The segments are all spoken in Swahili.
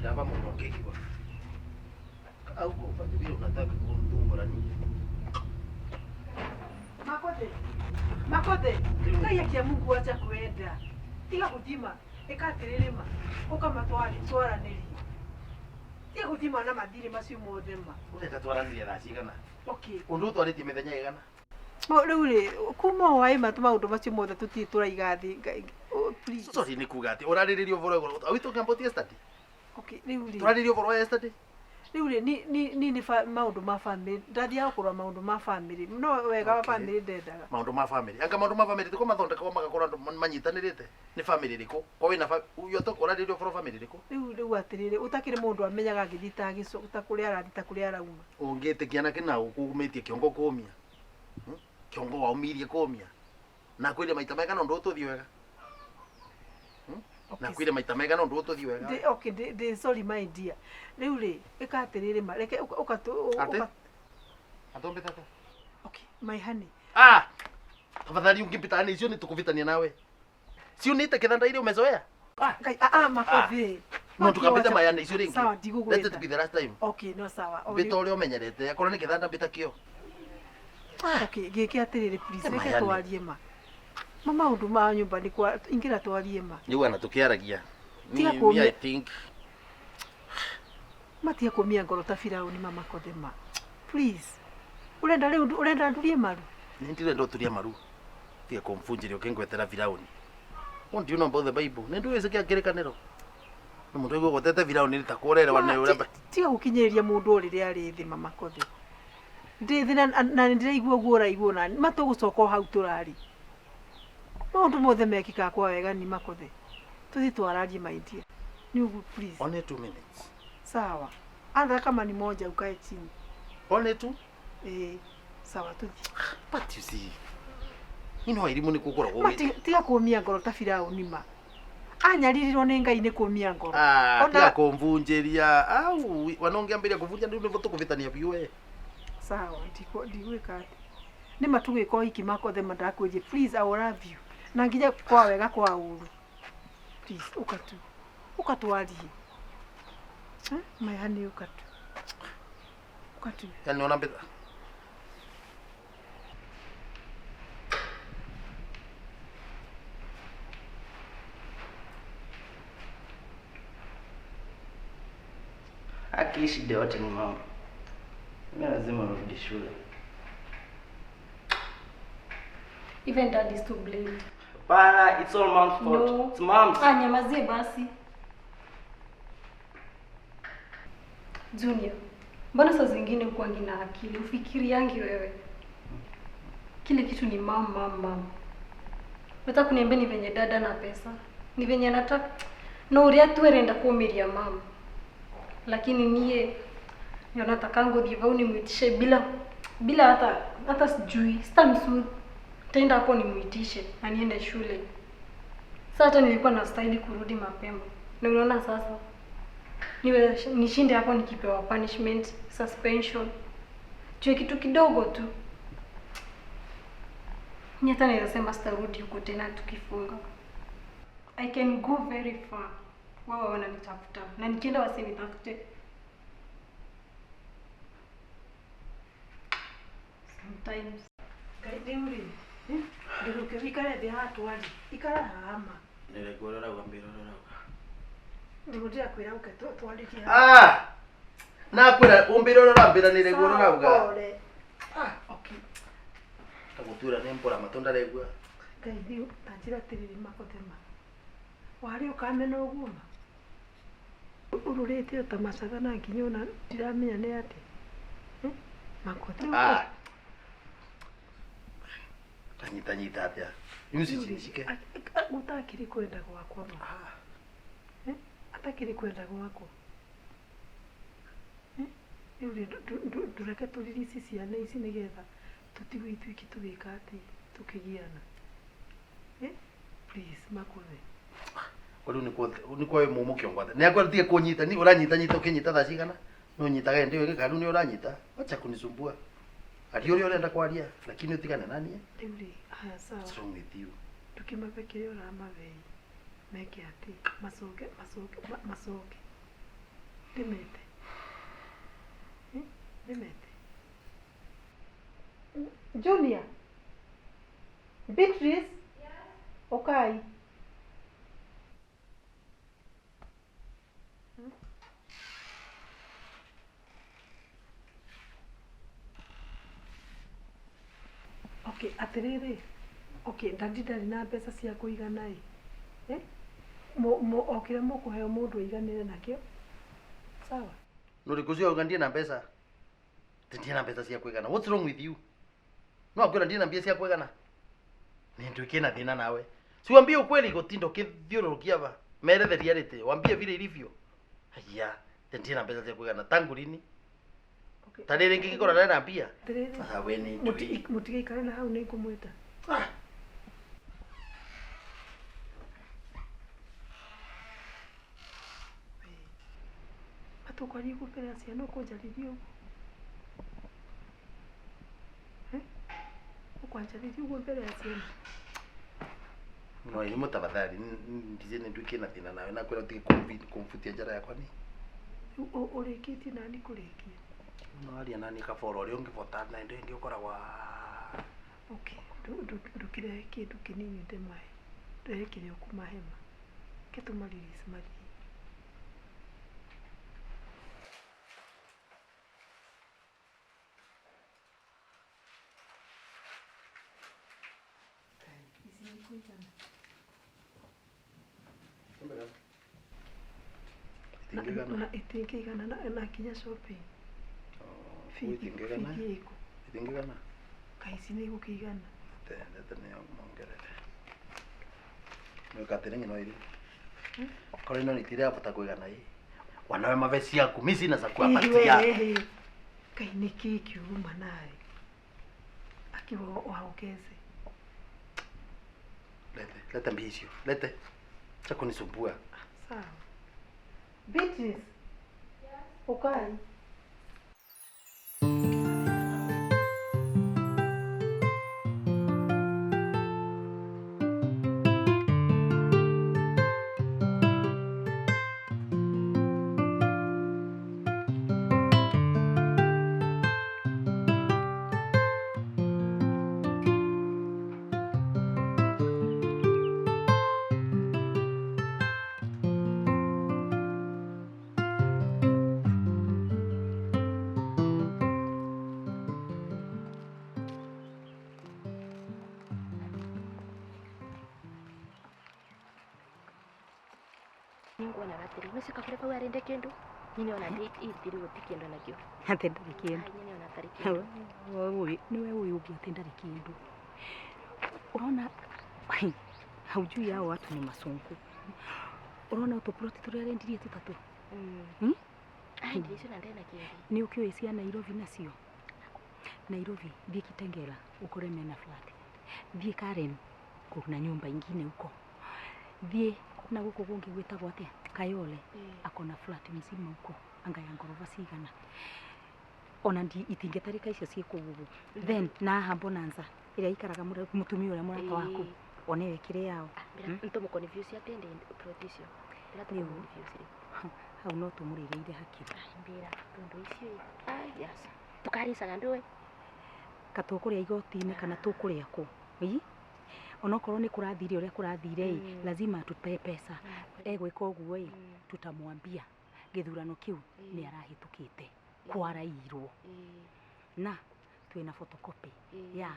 Ndaba mu keki kwa. Au kwa vile unataka kumdungura nini? Makothe. Kaya kia Mungu acha kuenda. Tiga kutima, ekatirema. Ukamatwari twaraniri. Tiga kutima na madiri macio mothe ma. Urenda twaranire racigana. Okay. Undu twariti mithenya igana. Riu kuma wai matuma undu macio mothe tuti turaigathi. Please. Sorry ni kuga ati urariririo voro. Are we talking about yesterday? Okay, riu. Turariririo voro yesterday? Riu ni maundu ma family. Ndathia gukorwa maundu ma family. No wega wa family ndendaga. Maundu ma family. Anga maundu ma family tiko mathondeka kwa magakorwa manyitanirite. Ni family riko. Kwa wina uyo to urariririo voro family riko. Riu atirire utakire mundu amenyaga ngithita agicoka kuria arathita kuria arauma. Ungitikia na kina ukumitie kiongo kumia. Kiongo waumirie kumia. Na kwire maita mega no ndu tuthi wega. Na kwire maita mega no ndu tuthi wega. Okay, sorry my dear. Riu ri ikatirire ma reke ukatu Atombe tata. Okay, my honey. Tafadhali ungipitani sio nitukuvitania nawe. Sio nite kithanda ile umezoea? Makothe. No tukapita mayana icio ringi. Sawa, Let it be the last time. Okay, no sawa. Bita ule umenyerete. Akora ni kithanda bita kio. Okay, giki atirire please. Reke twarie ma. Mama undu ma nyumba ni kwa ingira twarie ma. Ni wana tukiaragia. I think matia kumia ngoro ta Firauni mama Makothe ma. Please. Urenda ndurie maru. Nindire ndo turia maru. Tia kumfunjire ukengwetera Firauni. What do you know about the Bible? Nendu wese kia kirikaniro. Na mundu ego gotete Firauni ritakurere wane uramba. Tiga gukinyeria mundu urire ari thi mama Makothe. Ndithi na ndiraigua guora igua na matugucoka hau turari. Maundu mothe mekika kwa wega ni Makothe. Tuthi twararie maidia. Ni ugu please. Only 2 minutes. Sawa. Andha kama ni moja ukae chini. Only 2? Sawa tuthi. But you see. Ino irimu ni kukura gowe. Tiga kumia ngoro ta Firauni ma. Anyaririrwo ni Ngai ni kumia ngoro. Tiga kumvunjeria. Au wanongea mbele kuvunja ndio nivoto kuvitania biwe. Sawa, ndigwika ati. Ni matugiko iki Makothe mandakweje. Please, I will love you. Na nginya kwa wega kwa uru. Please, ukatu wali. My honey ukatu. Yani unambeta. Haki shida yote ni mama. Mimi lazima nirudi shule. Even dad is to blame. Bana, it's all mom's fault. No. It's mom's. Nyamazie basi. Junior, mbona saa zingine ukuangi na akili? Ufikiriangi wewe. Kile kitu ni mama. Nataka kuniambia ni venye dada na pesa. Ni venye nataka no uria tuerenda kuumiria mama. Lakini niye nataka ngodiva unimuitishe bila hata sijui. Sitamsu. Tenda hapo nimuitishe na niende shule. Sasa hata nilikuwa nastahili kurudi mapema. Na unaona sasa nishinde hapo nikipewa punishment, suspension. Tuwe kitu kidogo tu. Ni hata naweza sema sitarudi huko tena tukifunga. I can go very far. Wao wananitafuta na nikienda wasinitafute. Sometimes Kaidimri. Ndio kivika ile hatu wali. Ikara hama. Nile gorora wambiro rora. Ndio kwira uke twalikia. Na kwira umbiro rora mbira nile gorora uga. Okay. Tagutura nempora matonda regwa. Kaidi tanjira tiriri Makothe ma. Wari ukamena uguma. Ururete utamashaga na nginyona ndiramenya ni ati. Makothe. Tanyita atia. Yusi shike. Utakiri kwenda gwakwa ma. Atakiri kwenda gwakwa. Yuri ndureke turirisi ciana ici nigetha tutigwe itwiki tugika ati tukigiana. Please Makothe. Ulu ni kwa mumu kiongwathe. Ni akwa tie kunyita ni uranyita ukinyita tha cigana. No nyitaga ndio gikaru ni uranyita. Acha kunisumbua. Ati uri urenda kwaria lakini utigane nani? Yuri haya sawa. What's wrong with you? Tukimabekeo rama bei. Meke ati masoke. Ndimete. Ndimete. Junior. Beatrice. Yes. Okay. Okay, atiriri. Okay, ndari na mbeca cia kuigana okire mukuheo mundu iganire nakio. Sawa. Nuri kuzio ugandie na pesa. Ndie na pesa cia kuigana. What's wrong with you? No akwira ndie na pesa cia kuigana. Ni nduike na thina nawe. Si wambie ukweli gotindo kithiurukia ba. Mere the reality. Wambie vile ilivyo. Haya, ndie na pesa cia kuigana tangu lini? Okay. Tarere ngikora na mbia. Ah, we ni mutige ikare na hau ni kumwita. Tukari kupera ciana kunjarithia uguo. Ukwanjarithia uguo mbere ya ciana. No, ni mutafadhali ndize nduike na thina nawe na kwira tiki kumfutia njara yakwa ni. Urekitie nani kurekia? No aria nani kabora uri ungivota na ndo ndi ukoragwa. Okay, ndukire kindu kinini ndemae. Ndekire okumahema. Ketumaririce mari. Itingigana na kinya shopping. Itingigana. Itingigana. Kaisi ni gukigana. Tene mongerere. No katerenge no iri. Kore no nitire apata kuigana hii. Wanawe mavesi yaku misi na za kuapatia. Kai niki kiuma naye. Akiwa waongeze. Lete mbisio. Lete. Cha kunisumbua. Sawa. Beatrice. Yes. Okay. Ningona batiri mesika kure kwa arende kendo nyine ona itiri gutikendo nakyo atenda kindu nyine ona tari kendo wewe niwe wewe ugiatenda kindu unaona haujui hao watu ni masungu unaona utoploti turi arendirie tutatu ndicho na ndena kindi ni ukiwa isia Nairobi nacio Nairobi thie Kitengela ukore mena flat thie Karen kuna nyumba ingine huko thie na guko gungi gwitagwo atia Kayole akona flat mzima huko anga ya ngorofa cigana ona ndi itingetarika icio cie kugugu then na hambonanza ira ikaraga mutumia uria murata waku one wekire yao ntomo confuse atende protection ira to confuse hau no tumurireire hakiri mbira tondo icio yes tukarisaga ndoe katukuria igoti-ini kana tukuria ku onokorwo ni kurathire uria kurathire lazima tupe pesa egwika uguo tutamwambia githurano kiu ni arahitukite kwarairwo na twina photocopy ya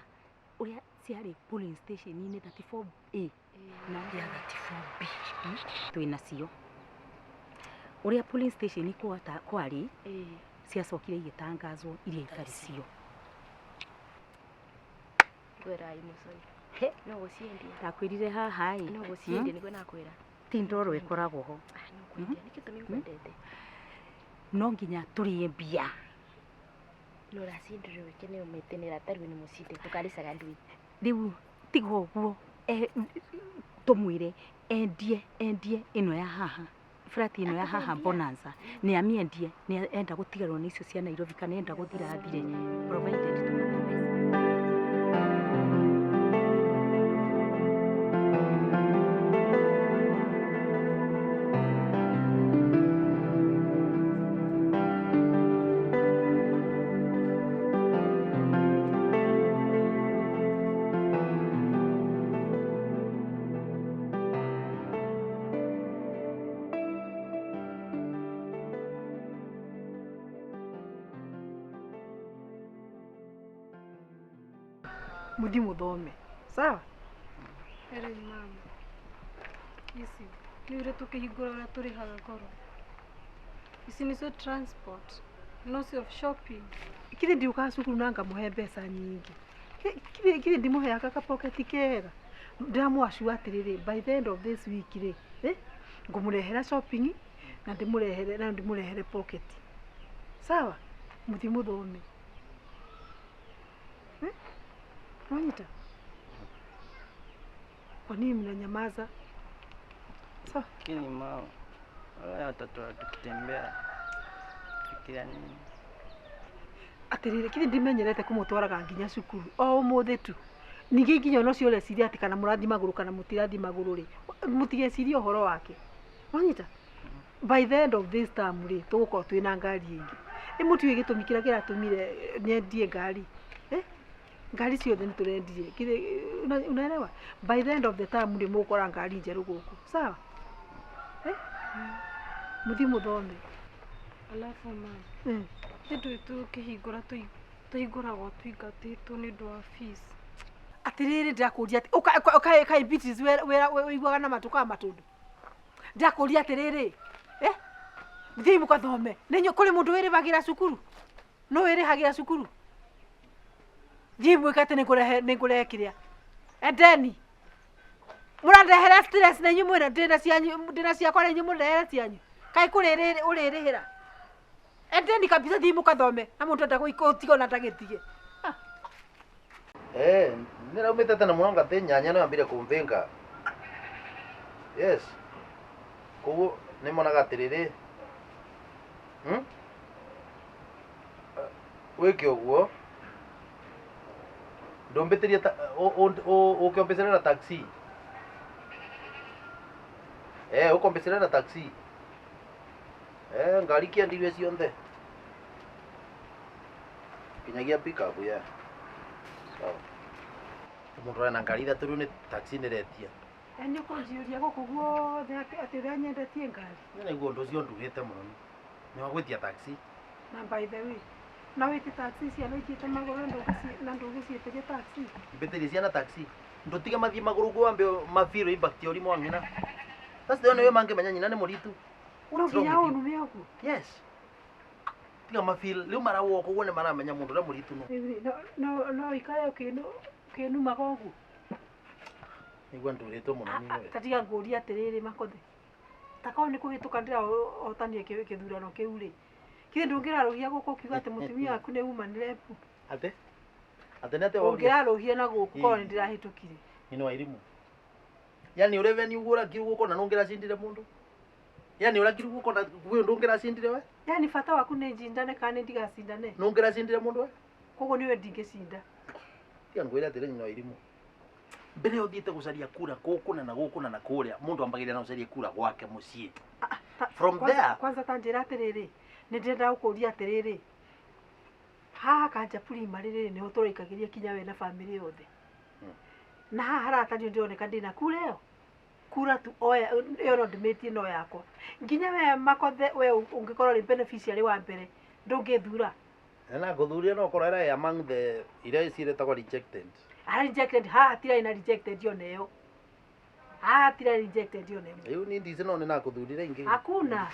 uria ciari polling station ni 34A na ya 34B twina cio uria polling station kwari ciacokire igitangazwo iria itari cio gwera imusoni no gusiendi takwirire haha no gusiendi nigwe nakwira tindoro ikoragwo ho no kwenda nikitumi kwendete no nginya turie mbia no rasindire wekene umetenera tarwe ni musinde tukarisaga ndwi riu tigo guo tumwire endie ino ya haha flat ino ya haha bonanza ni amiendie ni enda gutigarwo ni icio cia Nairobi kana enda guthira thire provided tumate muthi muthome sawa. Ere mama isi ni ure tukihingura ura turihaga goro isi nicio transport no cio shopping. Kithi ndiuka cukuru nanga muhe mbeca nyingi kithi ndimuheaga ka pocket kega ndamwacua atiriri by the end of this week ri ngumurehera shopping na ndimurehere pocket sawa. Muthi muthome Wanyita kwa nini mnanyamaza? Sawa. Lakini mama, wale watoto tukitembea fikiria nini? Atirire kithi ndimenyerete kumutwaraga nginya cukuru o muthi tu ningi nginya no ciore ciria ati kana murathi maguru kana mutirathi maguru ri mutigeciria uhoro wake. Wanyita by the end of this term ri tugukorwo twina ngari ingi imutiwe gitumi kira kiratumire nyendie ngari ngari ciothe niturendirie kithi unaelewa. By the end of the term ri mukora ngari njeru guku sawa. Muthi muthome. Alafu mama ndu tukihingura tuhinguragwo twingatitwo ni ndu wa fees. Atiriri ndakuria ati ukai bitches wera uiguaga na matuka matundu. Ndakuria atiriri muthi mukathome nenyo kuri mundu wiri bagira cukuru no wiri hagira cukuru jibu ikate nikurehe kiria endeni murandehera stress nenyu mwira ndina ciakwa nenyu murandehera cianyu kai kuriri uririhira endeni kabisa thimu kathome na mundu ndaguikotigo na ndagitige. Niraumite tena muno ngate nyanya no yambire kumvinga. Yes. Koguo nimonaga atiriri wiki uguo ndombetiria ukiombesera na taxi ukombesera na taxi ngari kiendirwe cionthe kinyagia pick up ya sawa. Mundu ana ngari ithatu riu ni taxi niretia eni kunjiuria guku guothe ati uria nyendetie ngari ni guo ndu cio ndugite muno ni wagwitia taxi. Na by the way na witi taxi cia no ikite maguru ndugiciite taxi mbeteri cia na taxi ndutige mathie maguru gwambe mafiro impact uri mwangina. Sasa ndio wewe mange manya nyina ni muritu uroginya unume oku. Yes tiga mafil leo mara woko wone mara menya mundu ria muritu no ikaya kinu magogu nigwa nduritwo muno ni wewe tatiga nguria atiriri Makothe takao ni kuhituka ndira otanie kithurano kiu ri kithi ndungiraruhia guku kiuga ati mutumia waku ni umanire pu ate nate wa ngiraruhia na guku ko ndirahitukire ni wa irimu. Yani ureve ni ugura kiruguko na nongira cindire mundu. Yani ura kiruguko na guyo ndongira cindire we. Yani fata waku ni njindane kana ndiga cindane. Nongira cindire mundu we. Kogo niwe ndingicinda. Tia ngwira atire nyina wa irimu. Mbere uthiite gucaria kura guku na kuria mundu ambagiria na gucaria kura gwake mucii. From there kwanza tanjira atiriri ni ndenda gukuria atiriri haha kanja primary ni uturaikagiria kinya we na family yothe na haha haratanio ndioneka ndina kureo kura tu oya yo no ndimetie no yakwa nginya we Makothe we ungikorwo ri beneficiary wa mbere ndungithura na guthuria no korera among the ira ciretagwo rejected. Rejected haha tira ina rejected yo neyo haha tira rejected yo neyo Riu ni ndice no na kuthurira ingi hakuna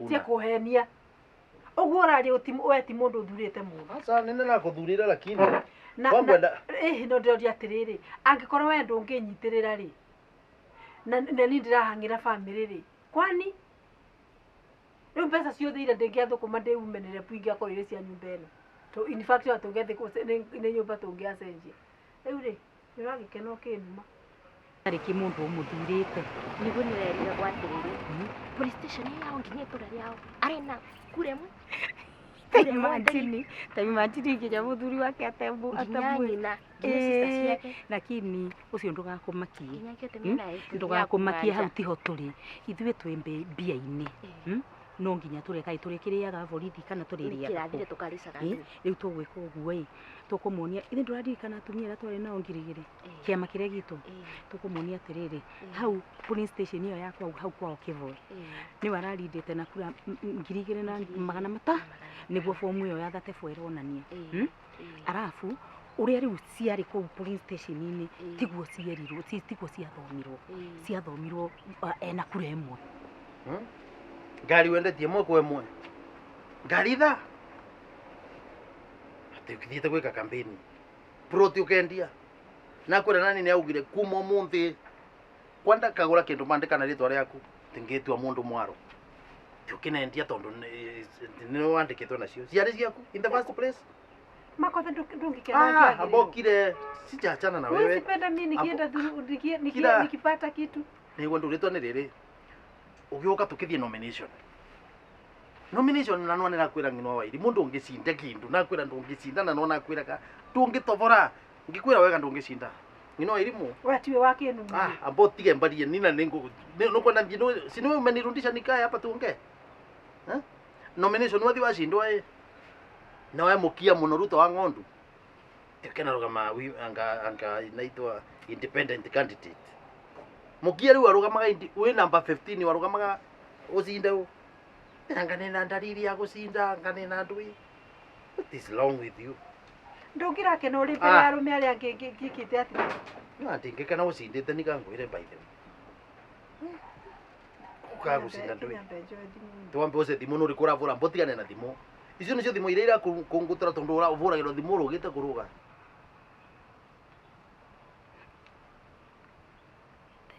tia kuhenia uguo rari weti mundu thurite mundu asa nene na kuthurira lakini kwangwenda no ndio atiriri angikorwo we ndunginyitirira ri na ni ndirahangira family ri kwani riu pesa ciothe ira ndingiathukuma ndiumenere puingi akorire cia nyumba ino to in fact atungethe ni nyumba tungiacenjia riu ri niragikeno kinuma tariki mundu umuthurite niguo nirerira gwatiriri police station yao nginya itura riao arena kuremu taimantini nginya muthuri wake atembu lakini ucio ndugakumakie ndugakumakie hau tiho turi ithuĩ twĩ mbia-inĩ no nginya turekai turikiriaga borithi kana turiria kirathire tukaricaga riu tugwika uguo tukumuonia ithe nduraririkana atumia aria twari nao ngirigiri kiama kiria gitu tukumuonia atiriri hau police station iyo yakwa hau kwao Kivoi ni wararindite na kura 2,200 niguo fomu iyo ya 34 ironania arafu uria riu ciari kuu police station ini tiguo cierirwo tiguo ciathomirwo ena kura imwe ngari wendetie mwako imwe ngari tha ati ukithiite gwika kampeni proti ukendia na kwira nani ni augire kuma munthi kwanda kagura kindu mandika na ritwa riaku tingitua mundu mwaro tukinendia tondu ni wandikitwo nacio ciari ciaku in the first place Makothe ndungikena abokire sijaachana na wewe usipenda mimi nikienda nikipata kitu niguo nduritwo ni riri ugiuka tukithie nomination na none nakwira ngino wairi mundu ungicinda kindu nakwira ndungicinda na nona nakwira ka tungitobora ngikwira wega ndungicinda ngino wairi mu watiwe wake nungu abotige mbarie nina ningo nuko na njino siniwe umenirundisha nikae hapa tuonge nomination wathi wacindwa na wewe mukia muno Ruto wa Ng'ondu tekena rugama anga inaitwa independent candidate mukia riu arugamaga we number 15 warugamaga ucinde u nganena ndariri ya gucinda nganena ndui what is wrong with you ndugira kena uri mbere ya rume aria ngikite ati no atingikana ucindite nikangwire by the way ukagucinda ndui tuambe uce thimu nuri kuravura mbotigane na thimu icio nicio thimu iria ira kungutura tondu uravuragirwo thimu rugite kuruga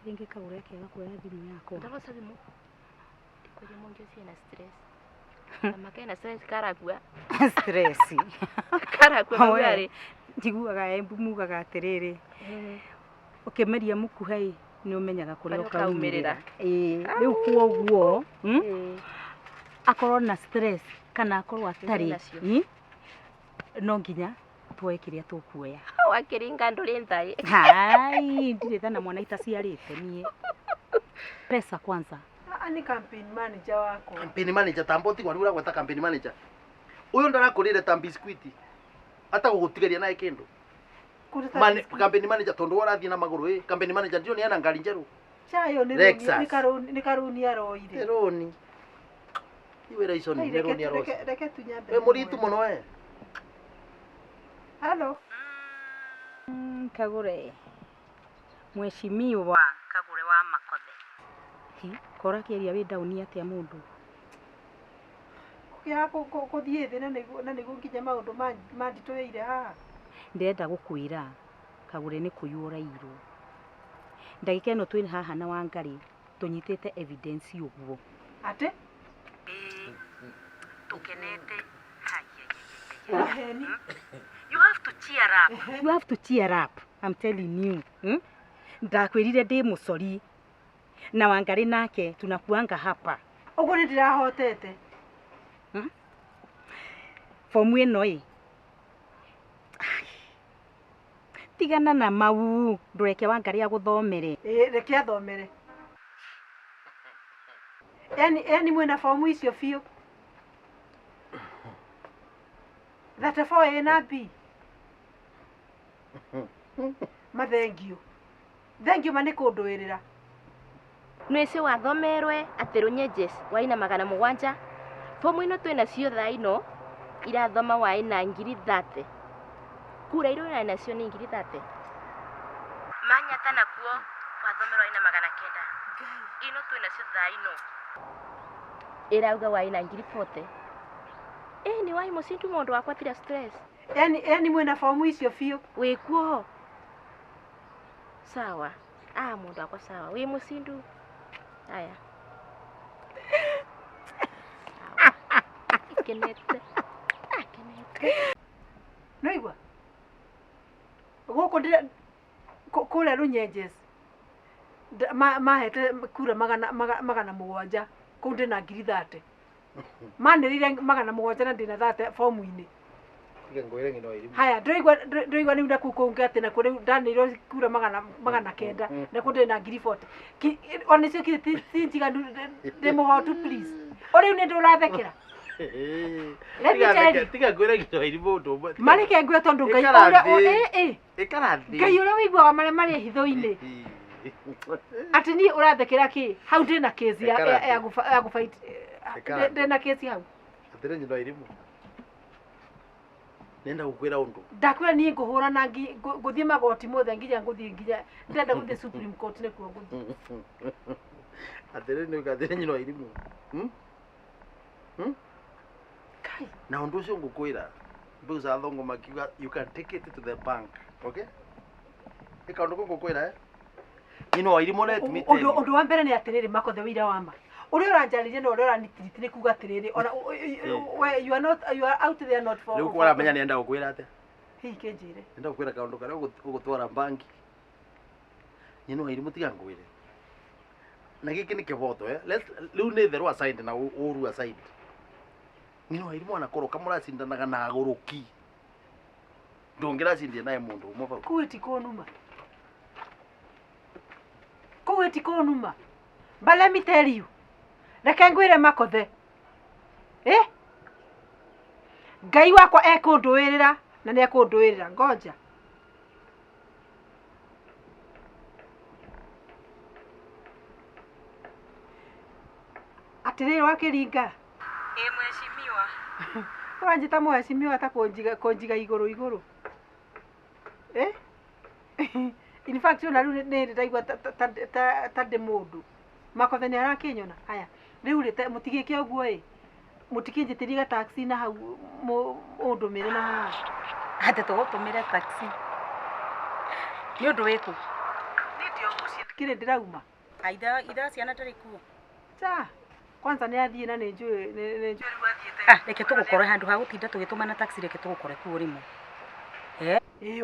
Tenge Kagure akiaga kuoya thimu yakwa ndagoca thimu ndikwirie mungi ucio na stress na makena stress karagua stress karagua mwari njiguaga embu mugaga atiriri ukimeria mukuhai ni umenyaga kuria ukaumirira riu kuoguo akorwo na stress kana akorwo atari no nginya tuoe kiria tukuoya wakiringa nduri nthai hai ndire thana mwana itaciarite nie pesa kwanza ani campaign manager wako campaign manager tamboti kwa rura gweta campaign manager uyu ndarakurire ta biscuit hata gugutigeria nae kindu campaign manager tondu warathie na maguru campaign manager ndio ni ana ngari njeru chayo ni karuni aroire roni iwera ico ni roni aroire reke tunyambe we muritu muno we hello Kagure mheshimiwa Kagure wa Makothe kora kiria wi down atia mundu kukia kuthie thi na nigu nginya maundu manditoire haha ndenda gukwira Kagure ni kuyura iru ndagika ino twina haha na Wangari tunyitite evidence uguo ate tukenete heni you have to cheer up I'm telling you ndakwirire ndi mucori na Wangari nake tunakuanga hapa ugo ni ndirahotete fomu ino tigana na mau ndureke Wangari aguthomere reke athomere yani mwena fomu icio fio that for ena B thank you mane kunduirira nwese wathomerwe ati runyejes waina 700 fomu ino twina cio thaa ino irathoma waina 30 kura iro na nacio ni 30 manya tana kuo wathomerwa waina 900 ino twina cio thaa ino irauga waina 40 ni wai musindu mundu wakwa tira stress yani mwena fomu icio fio wikuo sawa mundu wakwa sawa wi musindu aya kenete noigwa guku ndira kule runyenjes mahete kura 700 kunde na 30 manirire 700 na ndina 30 fomu ini ngwire ngino iri haya ndoigwa ni ndaku kunga ati na kuri ndaniro kura 900 na kunde na 40 onisio kiti tinjiga demo how to please ori ni ndurathekera tiga ngwire ngino iri mundu marike ngwe tondu ngai ora ikarathi ngai ura wigwa mari hitho-ini ati ni urathekera ki hau ndina case ya gufight ndina case hau atire ngino iri mu nenda gukwira undu ndakwira ni nguhura na nguthie magoti mothe nginya nguthie ndenda guthie Supreme Court ne kuo nguthie atere ni ukathire nyino irimu kai na undu ucio ngukwira mbuza thongo makiuga you can take it to the bank, okay? Ika undu ngukwira nyino irimu let me tell you undu wa mbere ni atiriri Makothe wira wama uria uranjaririe no uria uranitiriti ni kuga atiriri ona you are out there not for riu kwara menya nenda gukwira ate hii kenjire nenda gukwira kaundu karia ugutwara banki nyino irimu tiga ngwire na giki ni kiboto riu ni theru aside na uru aside nyino irimu anakoroka muracindanaga na aguruki ndongiracindia naye mundu umwe bau kuweti konuma but let me tell you reke ngwire Makothe Ngai wakwa ekunduirira na ni ekunduirira ngoja atiriri wakiringa Mheshimiwa. uranjita mheshimiwa ta kunjiga iguru in fact ona riu ni ndaigua ta ndi mundu Makothe ni arakinyona haya riu rite mutigike uguo mutikinjitiria taxi na hau undumire na haha Hata tugutumire taxi. Ni undu wiku. ni ndio mucie kire ndirauma Ida ciana tari kuo. cha kwanza ni athie na ni njui riu Reke tugukore handu ha gutinda tugitumana taxi reke tugukore kuo rimo.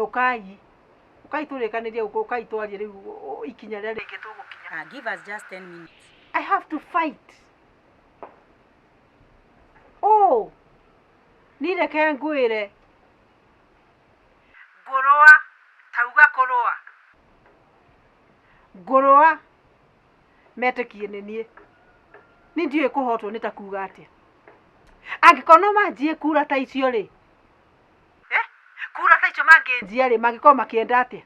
ukai turikanirie ukai twarie riu ikinya ria ringi tugukinya Give us just 10 minutes. I have to fight ni reke ngwire ngoroa tauga ngoroa metekie ni ndiye kuhotwo ni takuga atia angikono manjie kura ta icio ri kura ta icio manginjia ri mangiko makienda atia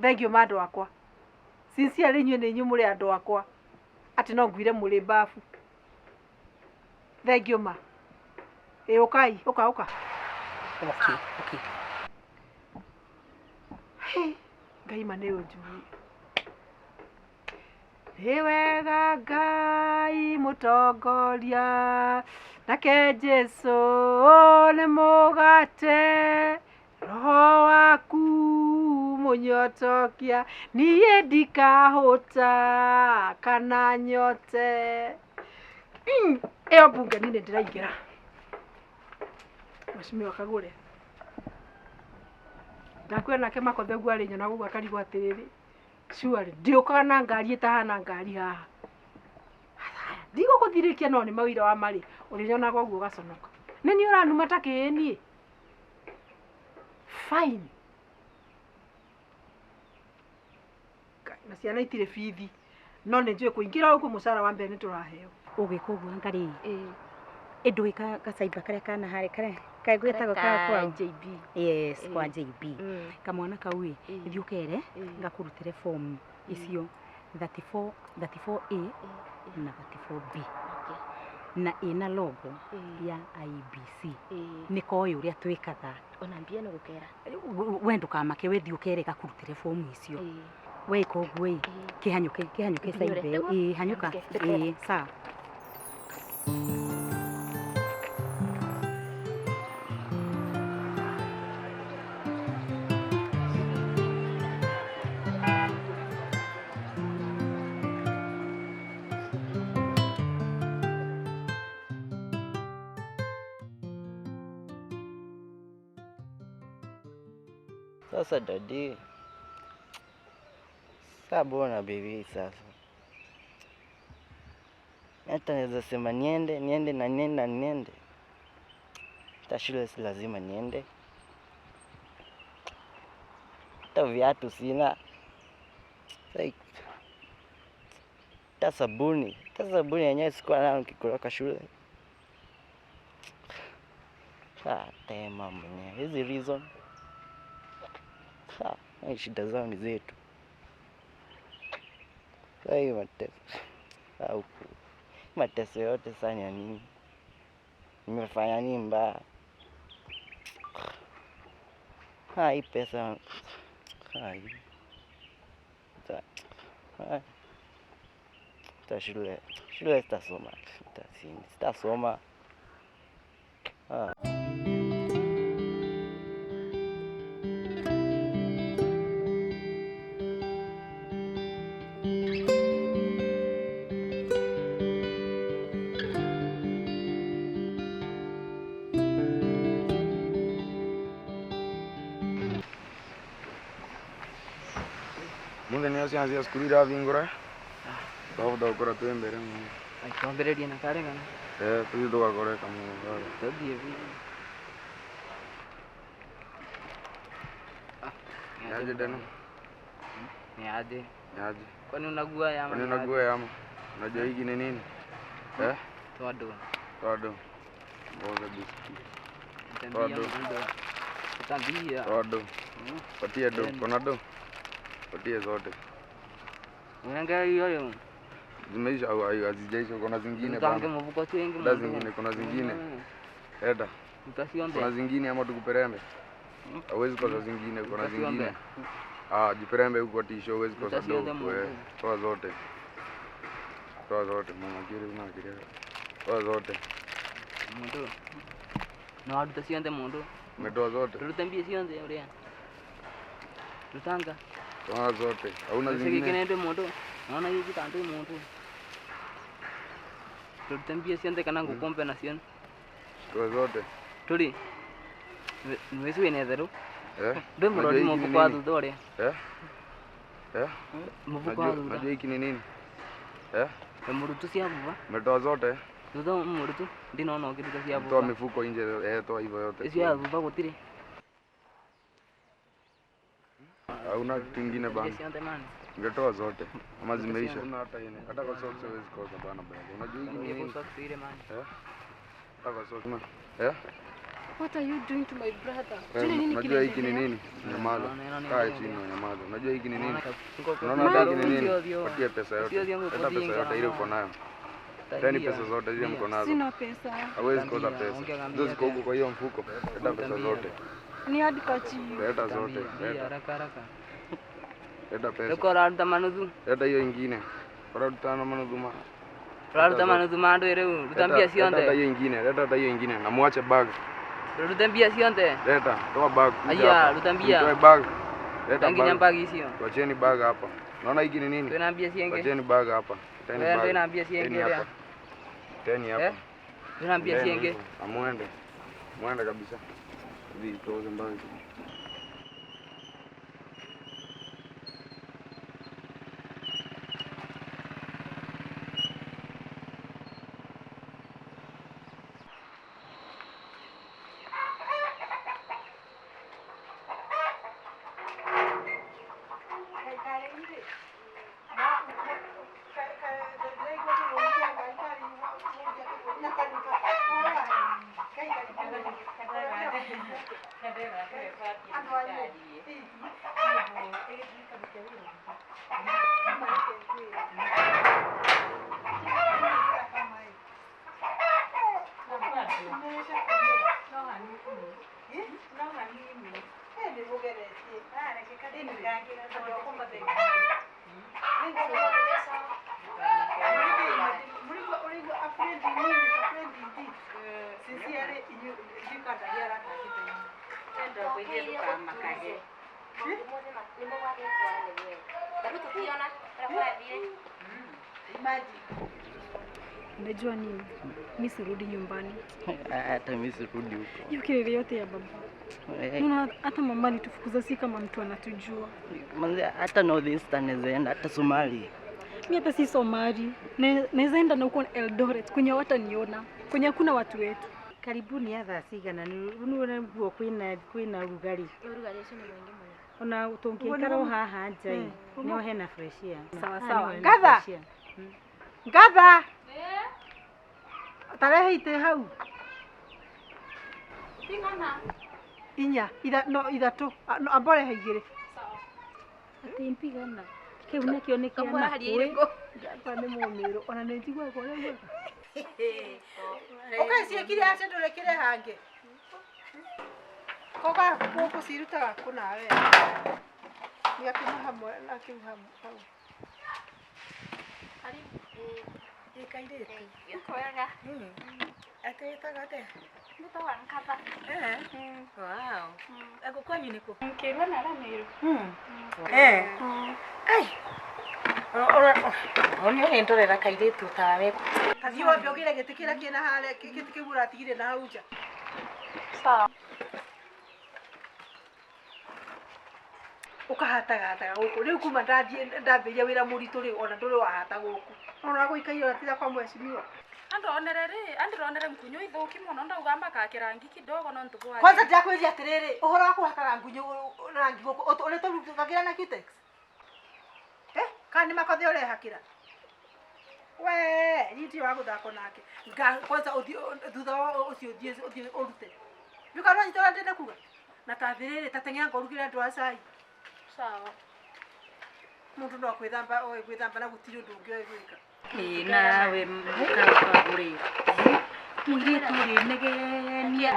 thengio mandu akwa sincerely inyuĩ nĩ inyuĩ mũrĩ andũ akwa atĩ no ngwire mũrĩ mbabu thengio ma ukai uka Okay. Ngai ma nĩ ũnjui nĩ wega Ngai mũtongoria nake Jesu nĩ mũgate roho waku munyotokia niĩ ndikahũta kana nyote ĩyo mbunge nĩ ndĩraingĩra Mheshimiwa Kagure ndakwĩra nake Makothe ũguo arĩ nyona gũguo akarigwo atĩrĩrĩ surely ndiũkaga na ngari ĩtahana ngari haha ndigũgũthirĩkia no nĩ mawĩra wa marĩ ũrĩnyonaga ũguo ũgaconoka nĩ niĩ ũranuma ta kĩĩniĩ fine na ciana itirĩ bithi no nĩ njũĩ kũingĩra ũguo mũcara wa mbere nĩ tũraheo Ugika uguo ngari ndwika gacaiba karia kana hari karia gwetagwo kwa JB. Yes, kwa JB. Kamwana kau ithii ukere ngakurutire form icio 34A na 34B. Na ina logo ya IBC. Niko uria twikaga. Ona mbia no gukera. We ndukamake we thii ukere gakurutire form icio. We koguo kihanyuke saibe hanyuka sawa. Sasa dadi, sabona baby sasa. Hata naweza sema niende. Hata shule si lazima niende. Hata viatu sina. Like, hata sabuni yenyewe sikuwa nayo nikikutoka shule. Tema mwenyewe. Hizi reason. Hii shida zao ni zetu. Hii mateso yote sana ya nini? Nimefanya nini mbaya? Hai pesa. Hai. Ta shule sitasoma. Sitasoma. Munde niyo sianzia skuli ravingura. Bavuda ukora twembere mu. Ai twambere dia na kare kana. Tuzi tukakore kamu. Tadie vi. Yaje deno. Niaje. Yaje. Kwani unagua yama? Kwani unagua yama? Unajua hiki ni nini? Todo. Boga biski. Todo. Tambia. Todo. Patia do, kona do. Patia zote. Unaangalia hiyo. Zimeisha au hazijaisha, kuna zingine bana. bana. Mvuko tu wengi Kuna zingine, kuna zingine. Eda. Utasionde. Kuna zingine ama tukuperembe. Hawezi kosa zingine, kuna zingine. Jiperembe huko tisho, hawezi kosa do. Toa zote. Toa zote, mama kiri unakiria. Toa zote. Mundu. Na watu tasionde mundu. Umetoa zote. Tulitambia sionde ulia. Tutanga. Toa zote. Hauna Sisi zingine. kinende mundu. Naona hizi tanto mundu. Tulitambia sionde kana ngukombe na sionde. Toa zote. Tuli. Nwesi wenezero. Be Unajua murodi hiki mu ni kwa nini? dore. Mvuko wa Unajua hiki ni nini? Murutu sia baba. Umetoa zote. Dudo murutu ndino no kitu sia baba. Toa mifuko nje, toa hivyo yote. Sia baba gotire. Hauna kitu kingine bana. Ungetoa zote. Ama zimeisha. Kuna hata yene. Hata kwa socks hawezi kosa bana bana. Unajua hiki ni nini? Socks ile man. Hata kwa socks. What are you doing to my brother? Unajua hiki ni nini? Nyamaza. Kaa chini nyamaza. Unajua hiki ni nini? Unaona hata hiki ni nini? Patie pesa yote. Hata pesa yote ile uko nayo. Tani pesa zote zile mko nazo. Sina pesa. Hawezi kosa pesa. Ndio ziko huko kwa hiyo mfuko. Hata pesa zote. Ni hadi kachi. Leta zote. Haraka. Leta pesa. Uko rada manudu. Leta hiyo ingine. Bora tutana manuduma. Rada manudu mando ere utambia sionde. Leta hiyo ingine. Leta hata hiyo ingine. Na muache bag. Utambia sionde. Leta, toa bag. Aya, utambia. Toa bag. Leta Tanginya bag sio. Tuacheni bag hapa. Unaona hiki ni nini? Tunaambia sienge. Tuacheni bag hapa. Teni bag. Tunaambia sienge hapa. Teni hapa. Tunaambia sienge. Amuende. Muende kabisa. Hivi toze mbali. Unajua nini? Mimi sirudi nyumbani. Hata mimi sirudi huko. Hiyo kelele yote ya baba. Nuna hata mama alitufukuza si kama mtu anatujua. Manze hata North Eastern naenda hata Somali. Mimi hata si Somali. Naweza enda na huko Eldoret kwenye wataniona. Kwenye hakuna watu wetu. Karibuni athaa cigana nä guo kwina rugari ona tångäikara haha nja no hena fresh air. Sawa sawa. Ngatha tarehe ite hau inya ithatå ambore haigä atä mpigana kä u nakä o nä kä ana nä må mä rå ona nä njiguaga å rä a guoka å kaciäkire acendå rä kä re hangä Koga gũkũ cirutaga kũ nawe? Nĩ akiuma hamwe na akiuma hau. Ari Ikairĩte. kwega. Ati wĩtaga atĩa? Mũtawa nkatha. Wow. Ego kwanyu nĩ kũ? Nkĩrua na Ramiro. Oni ũrĩ ndorera kairĩtu tawe. Kathi wambe ũgĩre gĩtĩ kĩrĩa kĩna harĩa gĩtĩ kĩu ũratigire na hau nja. Sawa. Ũkahatagataga gũkũ. Rĩu kuma ndambĩria wĩra mũritũ rĩ ona ndũrĩ wahata gũkũ. Ona gũikaire ũratiga kwa mheshimiwa. Andironere mkunyo ithuki muno ndauga makake rangi kidogo no ntubu. Kwanza ndakwĩria atĩrĩrĩ, ũhoro wa kũhakaga ngunyo rangi gũkũ ũrĩ tũrutagĩra na Cutex? Kana nĩ makothe ũrehakĩra? We, niti wa gũthako nake. Kwanza thutha ũcio ũthiĩ ũrute. Nĩũka no nyitĩra ndĩna kuga? Na tathĩrĩrĩ tateng'era ngorugĩre andũ a cai. Sawa. Mũndũ no gwĩthamba na gũtirĩ ũndũ ũngĩ oĩ gwĩka. Nawe mũkagũrĩ. Mũirĩtu ũrĩ negenia.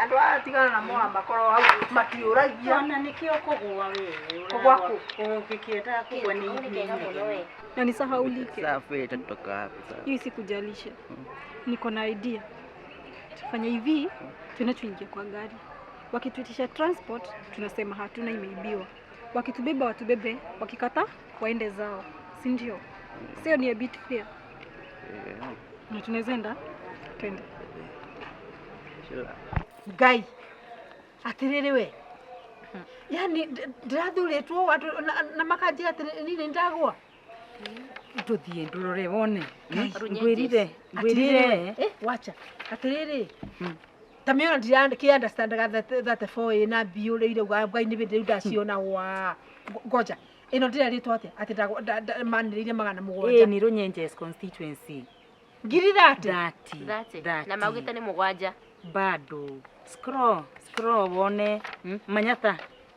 Andũ atigana na moa makorwo hau makĩũragia. Ona nĩkĩo kũgũa wewe. Kũgwa kũ? Ũngĩkĩenda kũgwa ni hivi. Na nisahaulike. Safi itatoka hapo sasa. Hiyo sikujalisha. Niko na idea. Tufanye hivi, tunachoingia kwa gari. Wakituitisha transport, tunasema hatuna, imeibiwa. Wakitubeba watubebe, wakikata waende zao. Si ndio? Sio ni a bit fair. Na tunaweza enda? Twende. Ngai. Atĩrĩrĩ we. Yaani ndĩrathurĩtwo watu na makanjĩra atĩ nini ndagwa. Tũthiĩ ndũrore wone. Ngwĩrire. Wacha. Atĩrĩrĩ. Tamiona ndĩra-understandaga that for na biũrĩire Ngai nĩ bĩndĩ ndaciona wa. Ngoja. Ĩno ndĩrarĩtwo atĩa? Atĩ manĩrĩire 700. Nĩ Runyenjes constituency. Ngiri thate. Na maugĩte nĩ mũgwanja. Bado. Scroll wone.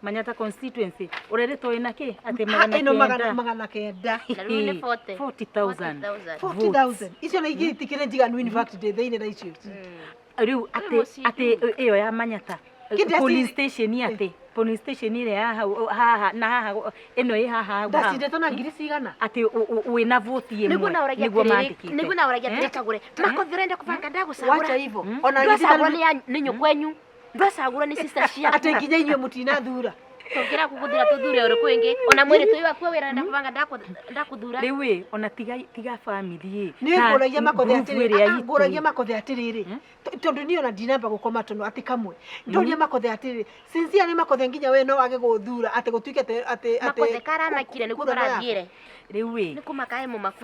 Manyata constituency. Ũrerĩtwo ĩna kĩ? Atĩ ĩno 900. Na rĩu nĩ 40,000. 40,000. Icio nĩ igĩtikĩre njiganu in fact thĩinĩ na icio. Rĩu atĩ ĩyo ya Manyata. Police station atĩ. Police station ĩrĩa haha na haha ĩno ĩ haha. Ndacindĩtwo na ngiri cigana? Atĩ wĩna vote ĩmwe. Nĩguo mandĩkĩte. Nĩguo na ũragia atĩrĩ Kagure. Makothe ũrenda kũbanga ndagũcagũra. Wacha hivyo. Ona ndwacagũra nĩ nyũkwenyu. Ndwacagũra nĩ sister ciaku. Atĩ nginya inyuĩ mũtinathura. Tũngĩra kũgũthĩra tũthure ũrĩkũ ingĩ. Ona mwĩrĩ tũyũ waku wĩra ndakũbanga ndakuthura. Rĩu ona tiga family. Nĩ ngũragia Makothe atĩrĩrĩ. Ngũragia Makothe atĩrĩrĩ. Tondũ niĩ ona ndinamba gũkoma tono atĩ kamwe. Ndoria Makothe atĩrĩrĩ. Sincerely Makothe nginya we no wage gũthura atĩ gũtuĩke atĩ Makothe karamakire nĩguo marathiĩre. Rĩu nĩ kũmakae mũmaku.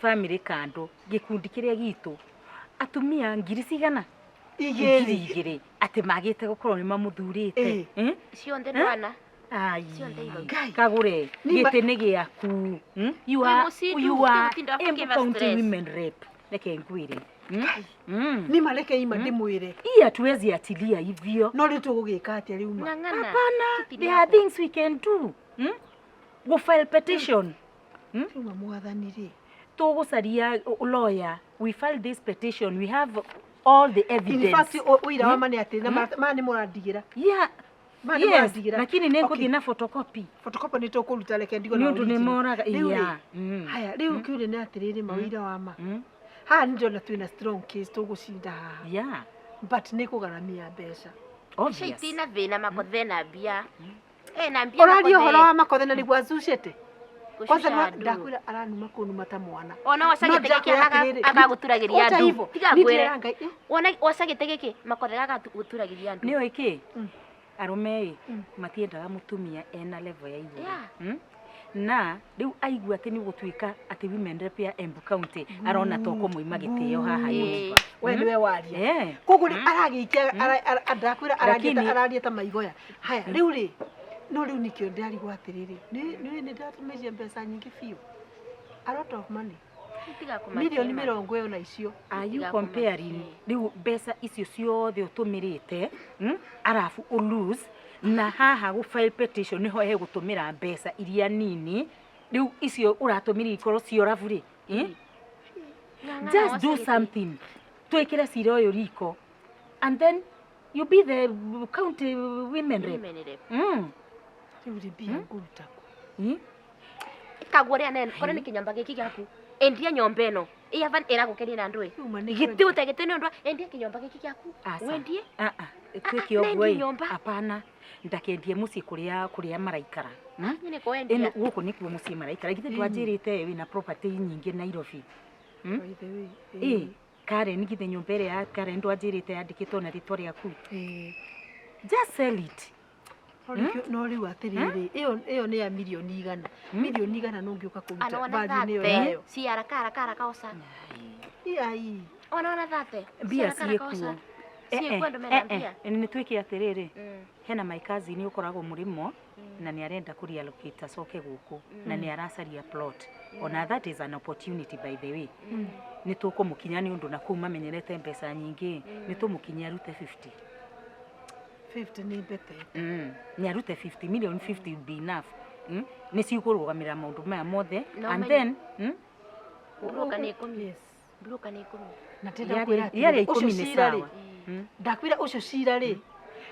Family kando gĩkundi kĩrĩa gitu. Atumia ngiri cigana? Igĩrĩ. Atĩ magĩte gũkorwo nĩ mamũthurĩte. Cionde ndwana. Kagure gĩtĩ nĩ gĩaku. You are county women rep. Reke ngwĩre. Ni mareke ima ndĩmwĩre. Hatuwezi atilia hivyo. No rĩu tũgũgĩka atĩa rĩu ma? Hapana. There are things we can do. Go file petition. Tuma mwathani rĩ. Tũgũcaria lawyer. We file this petition. We have all the evidence. In fact, uira wa mane atĩ na mane mũrandigĩra. Yeah. Yes, lakini nĩ ngũthiĩ na photocopy. Photocopy nĩ tũkũruta reke ndigo na nĩ moraga. Haya, rĩu kiure nĩ atĩrĩrĩ mawĩra wa ma. Haha nĩ ndona twĩna strong case tũgũcinda haha. Yeah. But nĩ kũgaramia mbeca. Obvious. Itina thĩna Makothe na mbia. Na mbia. Ũraria ũhoro wa Makothe na nĩguo acucĩte. Kwanza ndakwĩra aranuma kũnuma ta mwana. Ona wacagĩte gĩkĩ agagũturagĩria andũ. Tiga ngwĩre. Ona wacagĩte gĩkĩ Makothe agagũturagĩria andũ. Nĩ oĩ arũme matiendaga mũtumia ena level ya igũrũ. Na rĩu aigua atĩ nĩ gũtuĩka atĩ women rep ya Embu County arona to kũmũima gĩtĩo haha nyũmba. We nĩwe waria. Koguo nĩ aragĩikia ndakwĩra araria ta Maigoya. Haya rĩu rĩ no rĩu nĩkĩo ndĩrarigwo atĩrĩrĩ. Nĩ ndatũmĩcie mbeca nyingĩ biũ. A lot of money. Milioni 20 na icio. Are you comparing rĩu mbeca icio ciothe ũtũmĩrĩte arabu lose na haha go file petition niho gũtũmĩra mbeca iria nini rĩu icio ũratũmĩra ikorwo cio ravuri. Just do something. Twĩkĩre cira ũyũ riko and then You be the county women rep. Yuri bia ngurutako. Kagure anen, ona nikinyamba giki gyaku. Endia nyomba eno. Iya van era gukeni na ndwe. Giti utegete ndo endia kinyomba giki gyaku. Wendie? Twiki ogwe. Hapana. Ndakendie muci kuria maraikara. Nyine ko endia. Eno guko nikuo muci maraikara. Gite twajirite wina property nyingi Nairobi. Karen githe nyumba ĩrĩa ya Karen ndwanjĩrĩte yandĩkĩtwo na rĩtwa rĩaku. Just sell it. No rĩu atĩrĩrĩ, ĩyo nĩ ya milioni igana. Milioni igana no ngĩũka kũruta value nĩyo yayo. Si haraka osa. Ai. Ona thate. Mbia ciĩkuo. Nĩ twĩke atĩrĩrĩ. Hena my cousin ũkoragwo mũrĩmo na nĩ arenda kũreallocate acoke gũkũ na nĩ aracaria plot. Ona that is an opportunity by the way. Nĩ tũkũmũkinya nĩ ũndũ na kũu mamenyerete mbeca nyingĩ. Nĩ tũmũkinya arute 50. 50 nĩ bete. Nĩ arute 50 million 50 would be enough. Nĩ cikũrũgamĩrĩra maũndũ maya mothe and then broka nĩ 10. Yes. Broka nĩ 10. Na tenda kwĩra atĩ ũcio cira rĩ. Ndakwĩra ũcio cira rĩ.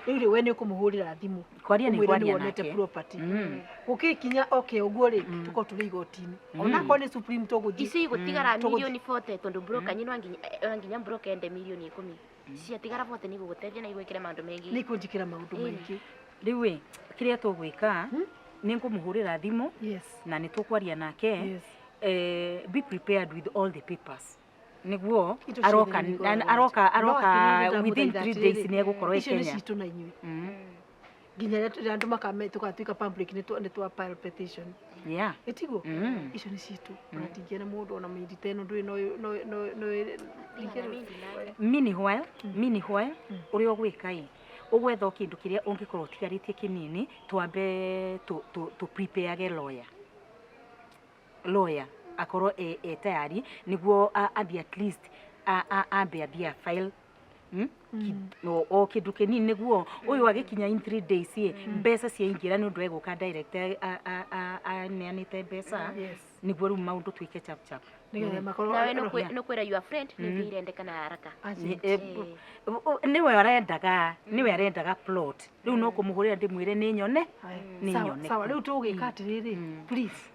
Rĩu rĩ we nĩ ũkũmũhũrĩra thimũ. Kwaria nĩ kwaria nake. Property. Gũkikinya okay ũguo rĩ tuko tũrĩ igoti-inĩ. Ona ko nĩ Supreme tũgũthiĩ. Ici igũtigara milioni 40 tondũ broka nyino nginya broka ende milioni 10. Ciatigara 40 nĩ gũgũteithia na igwĩkĩra maũndũ mengĩ. Nĩ kũnjĩkĩra maũndũ maingĩ. Rĩu we kĩrĩa tũgwĩka nĩ ngũmũhũrĩra thimũ na nĩ tũkwaria nake. Be prepared with all the papers. Niguo aroka within 3 days nĩ egũkorwo Kenya. Icio nĩ citũ na inyuĩ. Nginya andũ makame tũgatuĩka public nĩ twa file petition. Ĩtiguo? Icio nĩ citũ. Na ndingĩena mũndũ ona mĩndite ĩno ndũĩ Meanwhile ũrĩa ũgwĩka ũgwetha kĩndũ kĩrĩa ũngĩkorwo ũtigarĩtie kĩnini twambe to prepare lawyer akorwo tayari niguo athi at least ambe file o kĩndũ kĩnini niguo ũyũ agĩkinya in 3 days mbeca ciaingĩra nĩ ũndũ egũka direct aneanĩte mbeca niguo rĩu maũndũ twĩke chap. Nawe no kwĩra your friend nĩ irendekana haraka. Nĩwe arendaga plot rĩu no kũmũhũrĩra ndĩmwĩre nĩ nyone. Sawa rĩu tũgĩka atĩrĩrĩ please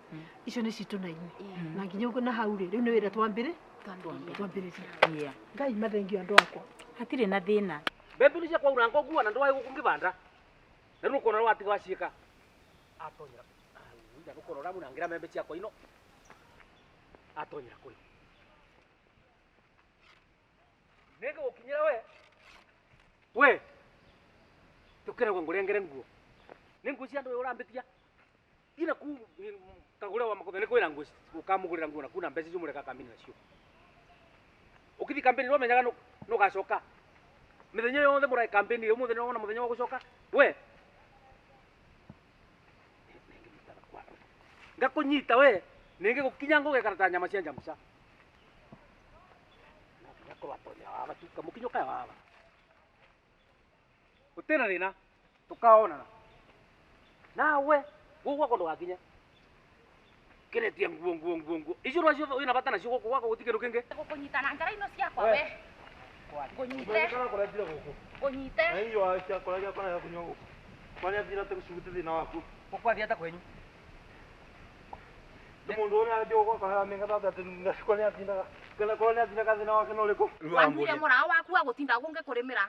icio nĩ citũ na inyuĩ. Na nginya ũguo na hau rĩu nĩ wĩra twambĩrĩria. Ngai mathengio andũ akwa. Hatirĩ na thĩna. Mbembe nĩ ciakwa urango nguo na ndwaye gũkũ ngĩbanda. Na rĩu ũkona watiga waciĩka. Atonya. Nda ũkona ũramũnangira mbembe ciakwa ino. Atonya kũrĩ. Nĩngĩ gũkinyĩra we. Tukĩra ngũrengere nguo. Nĩ nguo cia andũ ũrambĩtia. Ina ku Kagure wa MAKOTHE nĩ kwĩra nguo ũkamũgũrĩra nguo na kuna mbeca icio mũreka kambini nacio. Ũkithi kambini wamenyaga no gacoka. Mĩthenya yothe mũrai kambini ũmũthenya no ona mũthenya wa gũcoka. We. Ngakũnyita we. Nĩngĩ gũkinya ngũgeka ta nyama cia njambuca. Ngakũrwa tonya wa batuka mũkinyo kaya wa. Ũtena thĩna tukaonana. Nawe gũgwa kondo gakinya. Kenetia nguo. Icio no cio wĩna bata nacio gũkũ gwako gũtikĩndũ kĩngĩ. Gũkũnyita na njara ino ciakwa we. Ngũnyite. Hiyo acha kwa yako na kunywa huko. Kwani atina tukushughulikia thina wako. Kwa hata kwenyu. Mundu ona ndio kwa menga tata kwani atina thina wake no riko. Wambire mũrao waku agũtinda gũngĩkũrĩmĩra.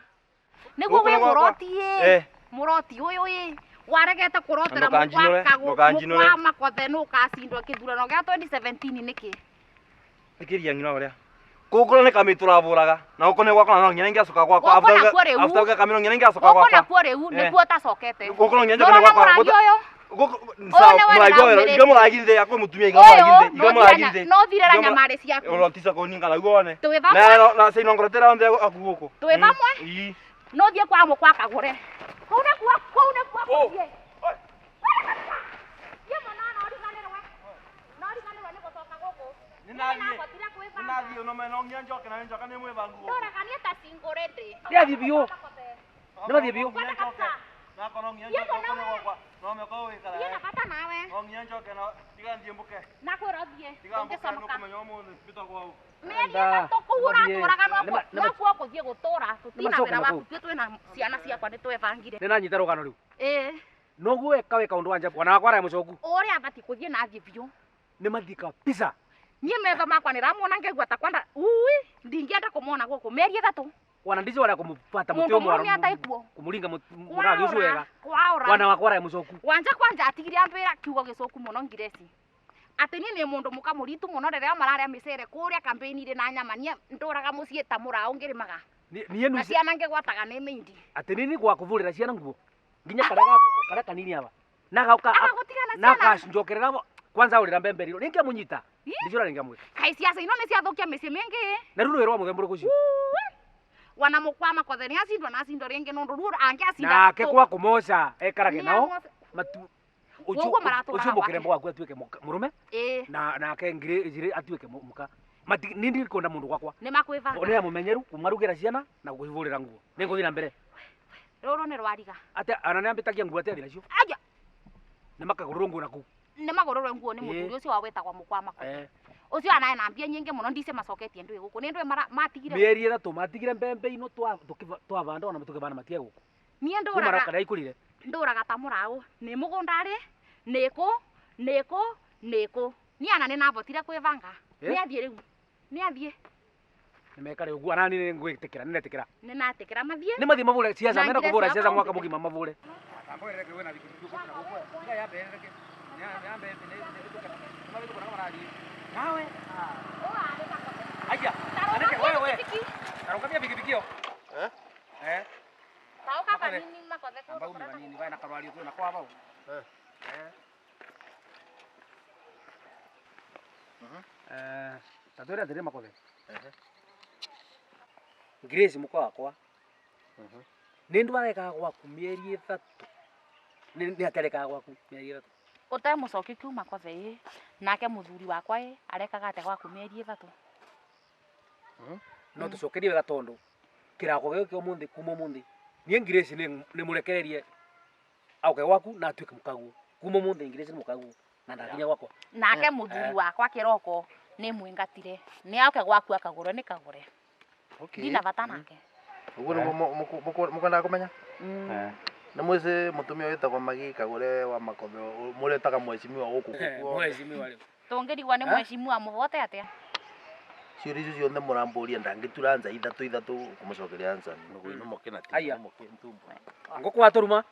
Nĩguo we mũroti mũroti ũyũ waregete kũrotera kwa MAKOTHE no kacindwa kĩthurano gĩa 2017 nĩkĩ? Ikiria ngina ũrĩa. Kũkũra nĩ kamĩ tũravũraga. Na ũkone gwakwa no ngene ngacoka gwakwa after kamĩ ngene ngacoka gwakwa. Ũkona kuo rĩu nĩguo tacokete. Ũkona ngene gwakwa. Mũragithĩ yakwa mũtumia igomũragithĩ. No thirera nyamarĩ ciaku. Ũrotisa kũninga na guone. Na sino ngorotera onde akuguko. Twĩ bamwe? No thiĩ kwa Kagure. Kũu nĩ kwa. Ninathi no meno ngianjoke na njoka nĩ mwĩbangu. Ndora kania ta singorete. Yathi biũ. Nĩmathi biũ. Na kono ngianjoke no gwakwa. No meko wĩkara. Yena bata nawe. No ngianjoke no tiga thiĩ mbuke. Na kwĩrothie. Tũngĩcomoka. mũthĩ bitagwo Mĩeri ĩtatũ ũratũraga no kuo gũthiĩ gũtũra. Tũtina wĩra waku tuĩ twĩna ciana ciakwa nĩtwebangire. nĩnanyita rũgano rĩu. Ĩĩ. Noguo weka ũndũ wa njamba wana wakwa arĩa mũcoku. Ũrĩa abatiĩ gũthiĩ na athiĩ biũ. Nĩmathiĩ kabisa. Niĩ metho makwa nĩramwona ngĩigua ta kwenda ndingĩenda kũmona gũkũ mĩeri ĩtatũ. Wana ndizo wala kumupata mutio mwa kumulinga muragi ucio wega. Wana wakwa arĩa mũcoku. Wanja kwanja atigire ambĩra kiugo gĩcoku mũno ngireci. Atĩ niĩ nĩ mũndũ mũkamũritu mũno rĩrĩa mararĩa mĩcere kũrĩa campaign-inĩ na nyama niĩ ndũraga mũciĩ ta mũraũ ngĩrĩmaga. Na ciana ngĩgwataga nĩ mĩindi. Atĩ nini gwa kuvũrĩra ciana nguo. Nginya karaga kanini aba. Naka njokerera kwanza ũrĩra mbemberiro. Nĩngĩa mũnyita. Ndicora nĩngĩa mwĩka. Kai ciaca ino nĩ ciathũkia mĩciĩ mĩingĩ. Na rĩu rwa mũthembo ũcio. Wana mũkwa MAKOTHE nĩ acindwa na acindwa rĩngĩ nũndũ rũo angĩacinda. Nake kwa kũmoca ekarage nao. Ucio mũkĩrembo waku atuĩke mũrũme. Nake ngire atuĩke mũka. Nindi kwenda mũndũ gwakwa. Nĩ makwĩbanga. Nĩ mũmenyeru kumarugĩra ciana na gũcivũrĩra nguo. Nĩ ngũthiĩ na mbere. Rũrũ nĩ rwariga. Ate ana nĩambĩtagia nguo atĩa thinacio. Aja. Nĩ makagũrũrwo nguo naku. Nĩ magũrũrwo nguo nĩ mũthuri ũcio wawetagwo mũkwa MAKOTHE. Ucio anaye na mbia nyingĩ mũno ndice macoketie ndũĩ gũkũ. Nĩ ndũĩ matigire. Mĩeri ĩtatũ matigire mbembe ino twavanda ona tũkĩvana matige gũkũ. Niĩ ndũraga ta mũraũ. Nĩ mũgũndarĩ. Nĩkũ. Niĩ ana nĩ nabotire kwĩbanga. Nĩ athiĩ rĩu. Nĩ athiĩ. Nĩmekare ũguo ana nĩ ngwĩtĩkĩra nĩnetĩkĩra. Nĩ natĩkĩra mathiĩ. Nĩ mathiĩ mavũre ciaca mena kũvũra ciaca mwaka mũgima mavũre. Nawe. Aya. Anake wewe. Tarukamia pikipikio. Tauka kanini MAKOTHE kwa. Ambao ni vanini vaina karwali tu na kwa bao. Tatora ndire MAKOTHE. Grace mukwa wakwa. Nĩ ndwareka gwaku mĩeri ĩtatũ. Nĩ atereka gwaku mĩeri ĩtatũ. Ũte mũcoki kiu MAKOTHE nake mũthuri wakwa arekaga ate gwaku mĩeri ĩtatũ. No tũcokerie wega tondũ kĩrako gĩkĩ ũmũthĩ kuma ũmũthĩ. Niĩ Grace nĩ mũrekererie auke gwaku na atuĩke mũkaguo. Kuma ũmũthĩ Grace nĩ mũkaguo na ndakinya gwakwa. Nake mũthuri wakwa kĩroko nĩ mwĩngatire. Nĩ auke gwaku akagũrwo nĩ kagũre. Ndina bata nake. Ũguo nĩ mũkwenda kũmenya? Nĩ mwĩci mũtumia wĩtagwo Magi Kagure wa MAKOTHE mũretaga mheshimiwa gũkũ. Mheshimiwa rĩu. Tũngĩrigwo nĩ mheshimiwa mũvote atĩa? Ciũria icio ciothe mũrambũria ndangĩtura nja ithatũ kũmũcokeria ansa. Nũguo nĩ mũkena ti. Aya. Ngũkwa tũruma.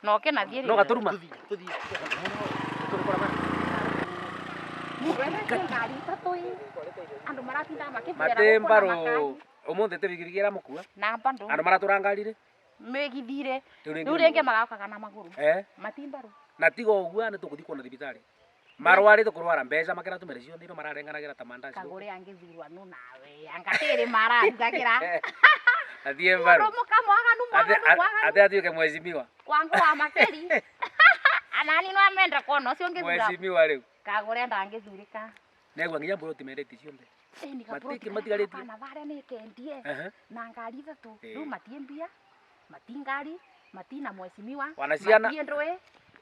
No kena thiĩ. No gatũruma. Tũthiĩ. Andũ maratinda makĩbĩra. Matembaro. Ũmũthĩ tebigirigira mũkua. Na mbando. Andũ maratũrangarire. Megithire. Rĩu rĩngĩ magaukaga na magũrũ. Matimbarũ. Na tigo ũguo nĩ tũgũthiĩ kuona thibitarĩ. Marwarĩte kũrwara mbeca makĩra tũmere ciothe ino mararenganagĩra ta mandaci. Kagũre angĩthirwa no nawe. Angatĩrĩ mararugagĩra. Athiĩ mbaru. Ate atuĩke mheshimiwa. Kwangu wa makeri. Anani no amenda kuona ũcio ũngĩthura. Mheshimiwa rĩu. Kagũre ndangĩthurĩka. Negwa nginya mbũrũ timendetie ciothe. Matigarĩtie. Na vare nĩ kendie. Na ngari ithatũ. Rĩu matie mbia. Mati ngari. Mati na mheshimiwa. Mati ndũĩ.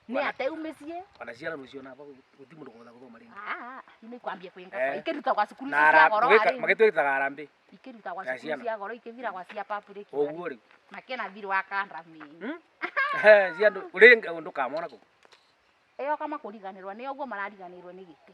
Nĩ ateu mĩciĩ. Wana ciana mũciona aba gũti mũndũ gũtha gũthoma rĩngĩ. Nĩ kwambia kwĩnga. Ikĩruta gwa cukuru cia goro arĩ. Magĩtwĩtaga harambĩ. Ikĩruta gwa cukuru cia goro ikĩthira gwa cia papure. Ũguo rĩu. Na kena thirũ wa kandami. Ciandũ ũrĩ ndũkamona kũ. Ĩyo kama kũriganĩrwo nĩ ũguo marariganĩrwo nĩ gĩtĩ.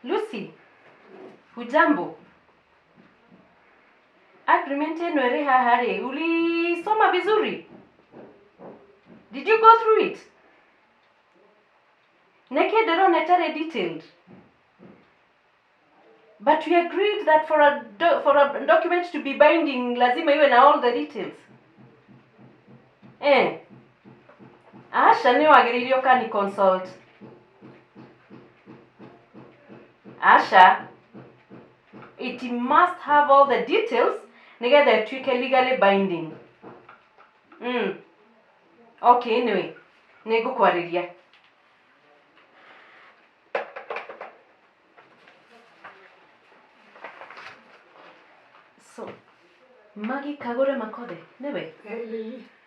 Lucy, hujambo? Agreement yenu ere haha rĩ, ulisoma vizuri? Did you go through it? Neke ndĩrona ĩtarĩ detailed. But we agreed that for a document to be binding lazima iwe na all the details. Asha nĩ wagĩrĩire ũkani consult. Asha, it must have all the details nĩgetha ĩtuĩke legally binding. Okay, anyway. Nĩngũkwarĩria. So, Magi Kagure Makothe, newe?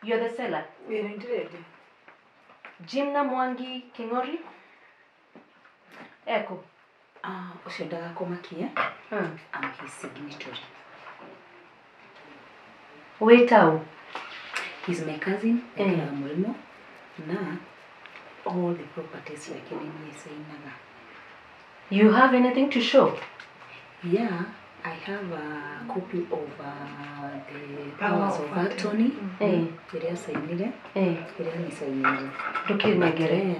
You're the seller? Jimna Mwangi Kingori? Eko? Ucio ndagakumakia. I'm his signatory. Wait out. He's my cousin, ekiraga murimo na all the properties yake ni sainaga. You have anything to show? Yeah, I have a copy of the powers of attorney. Iria sainire. Iria ni sainire. Ndũkĩnengere.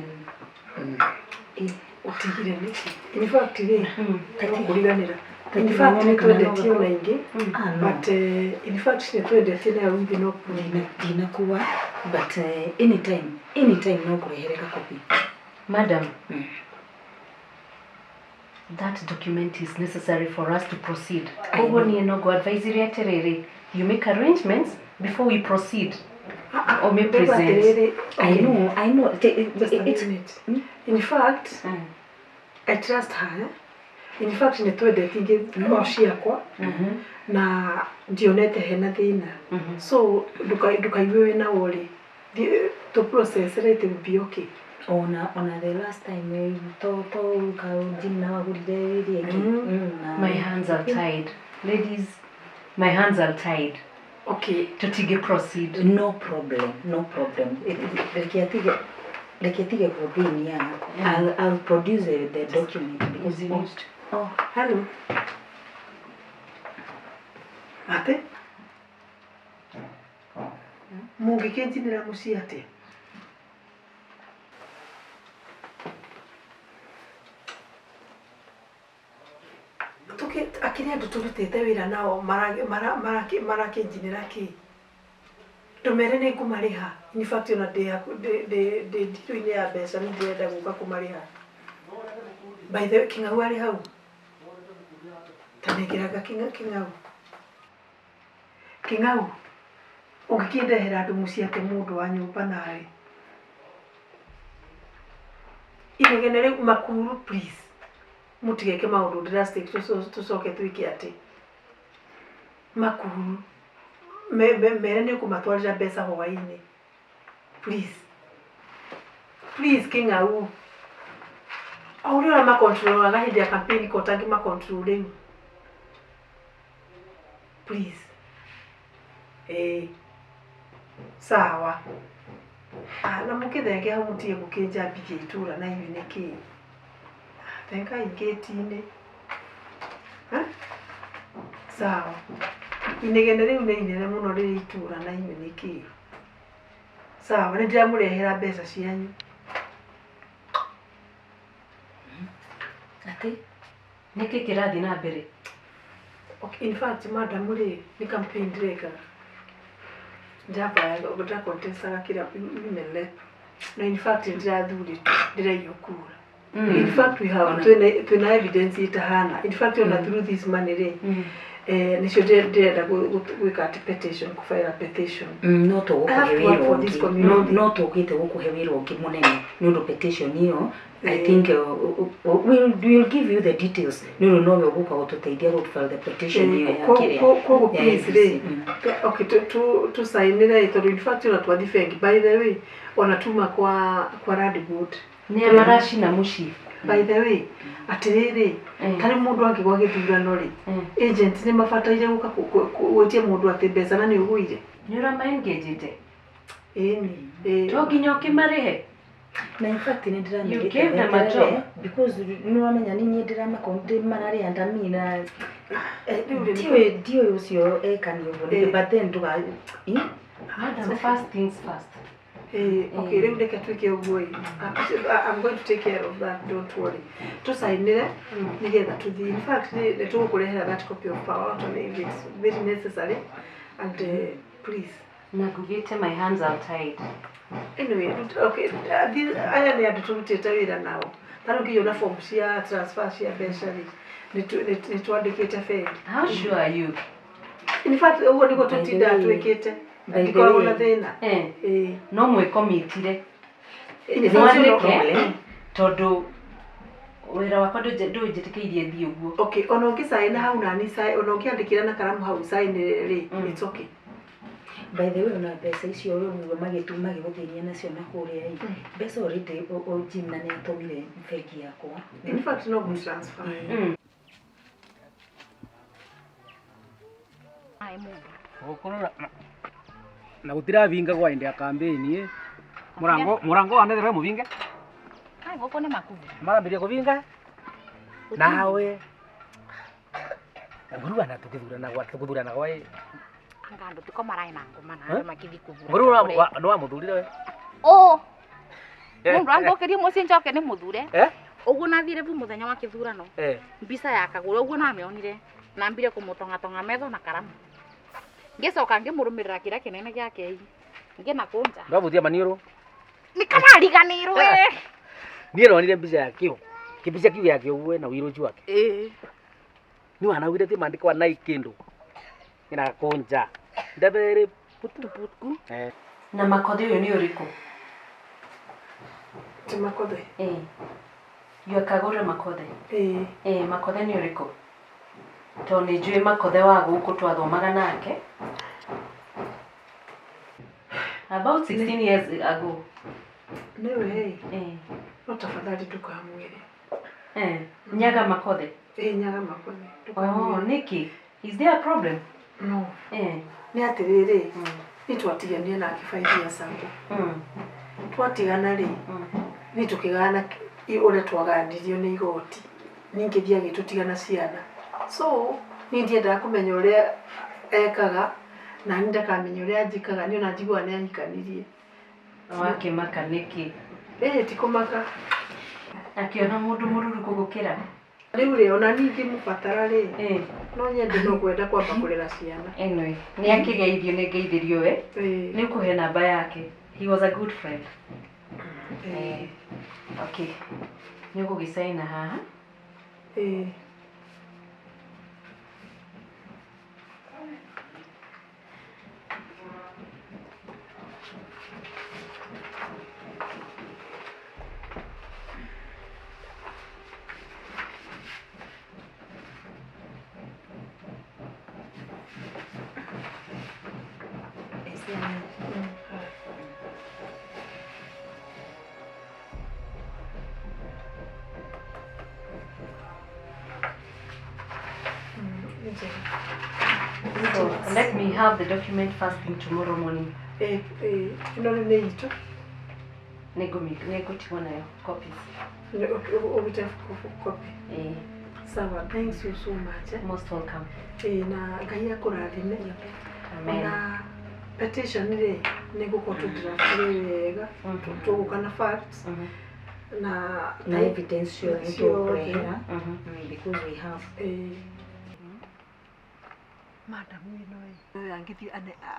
Utigire niki. In fact, katiganira. In fact, nitwendetie ona ingi. But in fact, nitwendetie na wingi no dinakuwa. But anytime no kurehere ka copy. Madam, that document is necessary for us to proceed. You make arrangements before we proceed. Or may present. I know. It's in fact, I trust her. In fact, nitwendetie oshiakwa na dionete hena thina. So ndukaiwe na wori. The process rate will be okay. On the last time we talked my hands are tied. Ladies, my hands are tied. Okay. Tutige proceed. No problem. I'll produce the document because oh, hello. Ate? Mungi kenjinira muci ate? Akiri andu turutite wira nao marakinjinira ki? Tumere ni kumariha. In fact, ona de dito-ini ya mbeca ni ndirenda guka kumariha. By the way, King'au ari hau? Tanengeraga King'au. King'au, ũngĩkĩndehera andũ mũciĩ atĩ mũndũ wa nyũmba naĩ. Inegene rĩu Makuru, please. Mũtigeke maũndũ drastic tũcoke twĩke atĩ. Makuru. Mere nĩ ũkũmatwarĩra mbeca hwaĩ-inĩ. Please. Please, King'au. Auri ora makontrolaga hindi ya campaign ko tangi makontrolling. Please. Sawa. Na mukithenge hau mutie mukinja mbige itura na inyuĩ nĩkĩ? Tenga ingĩti-inĩ. Sawa. Inegene rĩu nĩ inene mũno rĩrĩ itura na inyuĩ nĩkĩ? Sawa, nĩ ndiramũrehera mbeca cianyu. Ati? Niki kirathi na mbere? Okay, in fact, madam ule ni campaign direka. Jaba goda contesta kila email. No, in fact, ndirathuri ndirayokura. In fact, we have tuna evidence itahana. In fact, on through this money ni should gwika petition, kufile a petition. No to gite gukuhewirwo ngi munene ni undu petition hiyo. I think we'll give you the details. No guka gututeithia go file the petition hiyo ya kile. Please, okay, to sign it. In fact, una twathi bengi. By the way, onatuma kwa Radboard. Ni amarashi na mushi. By the way, atiriri kari mundu angigwa githurano ri agent ni mabataire guka gwetie mundu ati mbeca na ni uguire ni ura ma engaged to nginya ukimarihe na in fact ni you gave them a job because ni wamenya ni ndirama konde marari andamina dio ucio ekani ubone but then tuga madam first things first. Okay, let me take a away. I'm going to take care of that, don't worry. To sign it, together to the in fact, the two will have that copy of power to make it very necessary. And please. Naguvite, my hands are tied. Anyway, okay, I am here to tell you now. I don't give you a form, share, transfer, share, benchary. How sure are you? In fact, what you got to do that to get Ndikoragwo na thĩna. No mwĩkomitire. Mwandĩke tondũ wĩra wakwa ndũnjĩtĩkĩirie thiĩ ũguo. Okay, ona ũngĩcaĩna hau nani ona ũngĩandĩkĩra na karamu hau caĩnĩre it's okay. By the way, ona mbeca icio ũguo magĩgũthĩnia nacio na kũrĩa mbeca already Jimna nĩ atũmire bengi yakwa. In fact, no good transfer. Okorora na gutiravinga kwa ende ya kampeni murango anethera muvinge ai goko ne makuvu marambirie kuvinga nawe ngurua na tukithurana kwa angando tiko marai na ngoma na makithi kuvura ngurua ndo wa muthurire we mundu angokerie muci njoke ni muthure uguo nathire vu muthenya wa kithurano mbica ya Kagure uguo na meonire na mbire kumutonga metho na karamu ngecoka ngimurumirira kira kinene giake nge na kunja ndavuthia maniuru ni kana riganirwe niĩ ronire mbica yakio kibica kiu yake uwe na wiru wake ni wanawire ti mandikwa na ikindu ina kunja ndabere putu na Makothe uyu ni uriku ti Makothe yua Kagure Makothe Makothe ni uriku to ni njui Makothe wa guku twathomaga nake about 16 years ago. Newe no tafadhali tukamwire Nyaga Makothe Nyaga Makothe Nikki, is there a problem? No ni atiriri ni twatigania na kifaidia sangu twatigana ri ni tukigana ule twagandirio ni igoti ningi thia gitutigana ciana so ni ndienda kumenya uria ekaga na nda kamenya uria njikaga ni ona njigua ni ahikanirie wake makaniki tikumaka akiona mundu mururu kugukira riu ri ona ningi mubatara ri no nyende no kwenda kwamba kurera ciana anyway ni akigeithio ni ngeithirio ni kuhe namba yake. He was a good friend. Okay, ni kugisaina haha So let me have the document first thing tomorrow morning. No need. Nego nayo copies. Ubita copy. Sawa, thanks you so much. Most welcome. Na Ngai akurathime. Amen. Na petition ri nego ko tu draft wega. Tuguka na facts. Na evidence showing to because we have Madam we angithi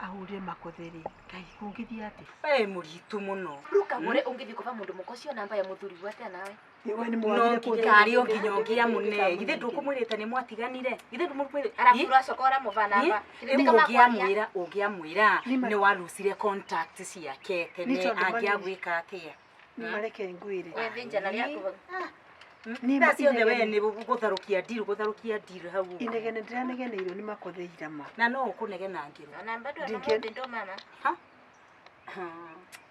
ahurire Makotheri kai kungithi ati muritu muno Kagure ungithi kuva mundu mukocio namba ya muthuri gwate nawe iwe ni mwagire kari onginyogia mune githe ndukumwirite ni mwatiganire githe ndumurwire arafura sokora muvana namba ungiamwira ni walusire contact ciake tene angiagwika atia ni mareke ngwire we thinja na riaku ni ciothe we ni gutharukia ndiru hau inegene ndiranegeneirwo ni Makothe irama na no ukunegena ngiru na bado anamuthi ndo mama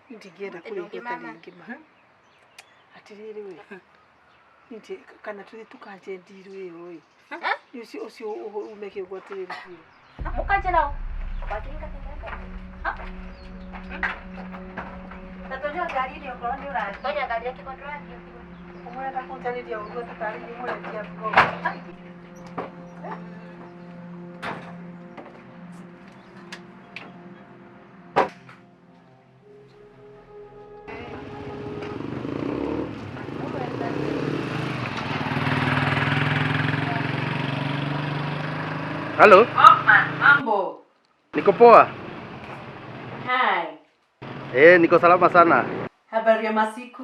ndingienda kurigota ngima atiriri we niti kana tuthi tukanje ndiru iyo oi ni ucio umeke gwatiriri mukanje nao batinga tatonya gari ni okoro ni ura tonya gari yake contract umwenda kunjaniria ugo takari ni mwetia go Halo? Mambo. Niko poa. Hi. Niko salama sana. Habari ya masiku?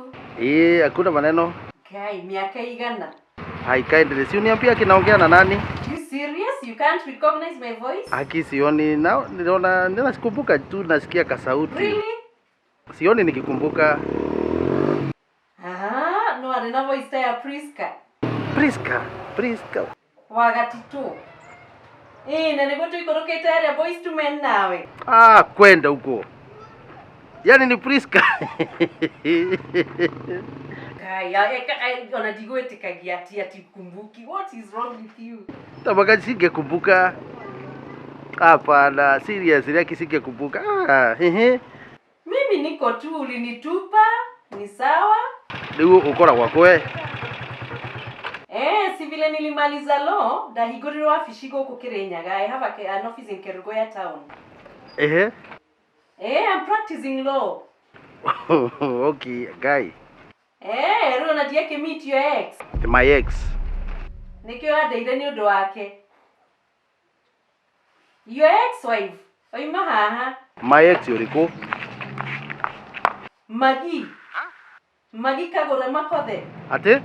Hakuna maneno. Kai, miaka igana? Haikaendelea. Si uniambia kinaongea na nani? You serious? You can't recognize my voice? Aki sioni na ninaona nasikumbuka tu nasikia kasauti. Really? Sioni nikikumbuka. No, anena voice ya Priska. Priska. Wagati tu. Na nego tu ikorokete ya voice to men nawe. Kwenda huko. Yaani ni Priska. Unajigoetekagia ati kumbuki. What is wrong with you? Tabaka singekumbuka. Hapana, seriously yaki singekumbuka. Mimi niko tu ulinitupa. Ni sawa? Leo ukora wakwe. Si vile nilimaliza law, ndahiguriro wafici guku Kirinyaga. I have an office in Kerugoya town. I'm practicing law. Okay, guy. Rĩu na ndiake meet your ex. My ex. Nikio adeire ni undu wake. Your ex wife. Oima haha. My ex yuriko. Magi Kagure Makothe. Ate?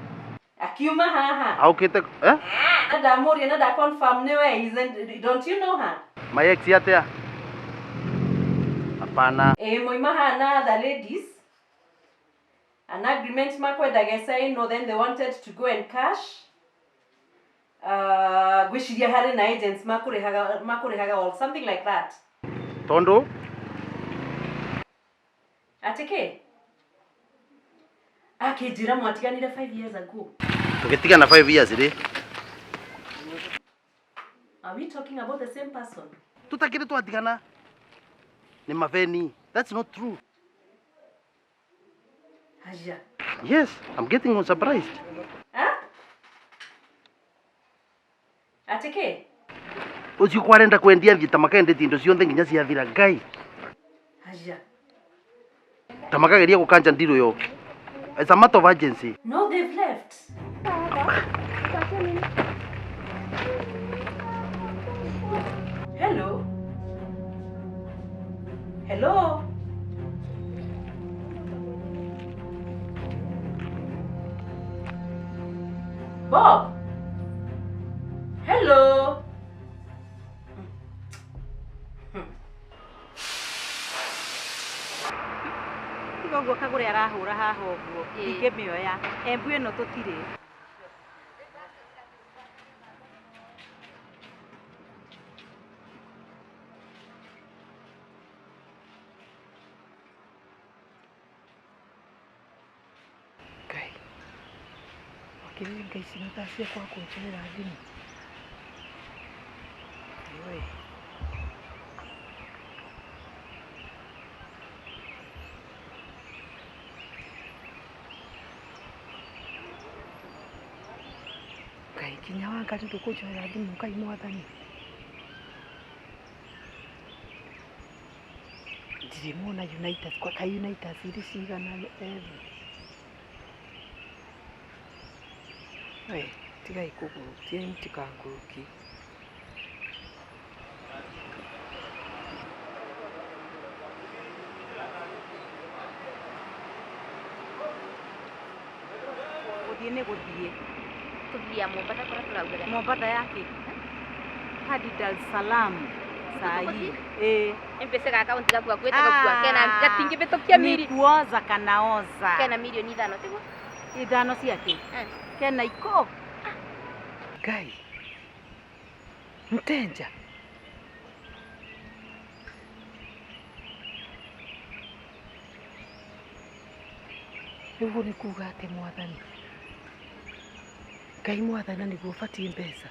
Akiuma haha. Aukite Nada muri nada confirm niwe isn't, don't you know her? My ex yate. Hapana. Moima hana other ladies. An agreement makwenda say no, then they wanted to go and cash. Gwishiria hari na agents makurehaga or something like that. Tondo? Ateke? Akejira mwatiganire 5 years ago. Tukitigana 5 years ri. Are we talking about the same person? Tutakire twatigana. Ni maveni. That's not true. Aja. Yes, I'm getting surprised. Ateke? Ucio kwarenda kwendia thita makende tindo cionthe nginya ciathira ngai. Aja. Tamakageria gukanja ndiro yo. It's a matter of urgency. No, they've left. Hello? Hello? Bob? Hello? Ngoguo Kagure arahura haha uguo. Ingĩmĩoya. Embu ĩno tũtirĩ. Ngai. Wakĩrĩ ngai ciothe ciakwa kũnjĩra thimũ. Oi. Ngai kinya wangathi tũkũnjĩra thimũ Ngai Mwathani. Ndirĩ muona United kwa ka United iri cigana ethĩ. Tigai kũgurukia mtikanguruki. Gũthiĩ nĩ gũthiĩ. Tulia Mombasa kwa tulaugera. Mombasa yake. Hadi Dar es Salaam. Saa hii. Mpesa ka account gaku gakweta kwa kena gatingi betokia miri. Ni kuoza kana oza. Kena milioni 5 tiguo. 5 ciake. Kena iko. Ngai. Mtenja. Rĩu nĩ kuuga atĩ Mwathani. Ngai Mwathani nĩguo ũbatiĩ mbeca.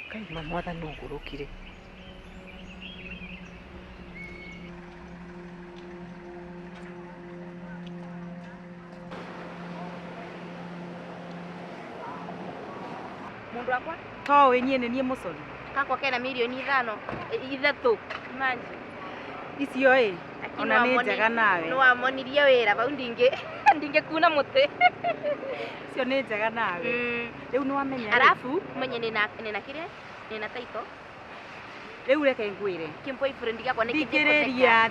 Ngai Mwathani ũngũrũkire. Mundu wakwa? Towe nyene niĩ mũcori. Kakwa kena milioni 5. 3. Imagine. Icio ona nĩ njega nawe. No amonirie wĩra bau ndingĩkuna mũtĩ. Icio nĩ njega nawe. Rĩu nĩ wamenya. Alafu mwenye nina kile nina title. Rĩu reke ngwĩre. Kim boyfriend gakwa nĩ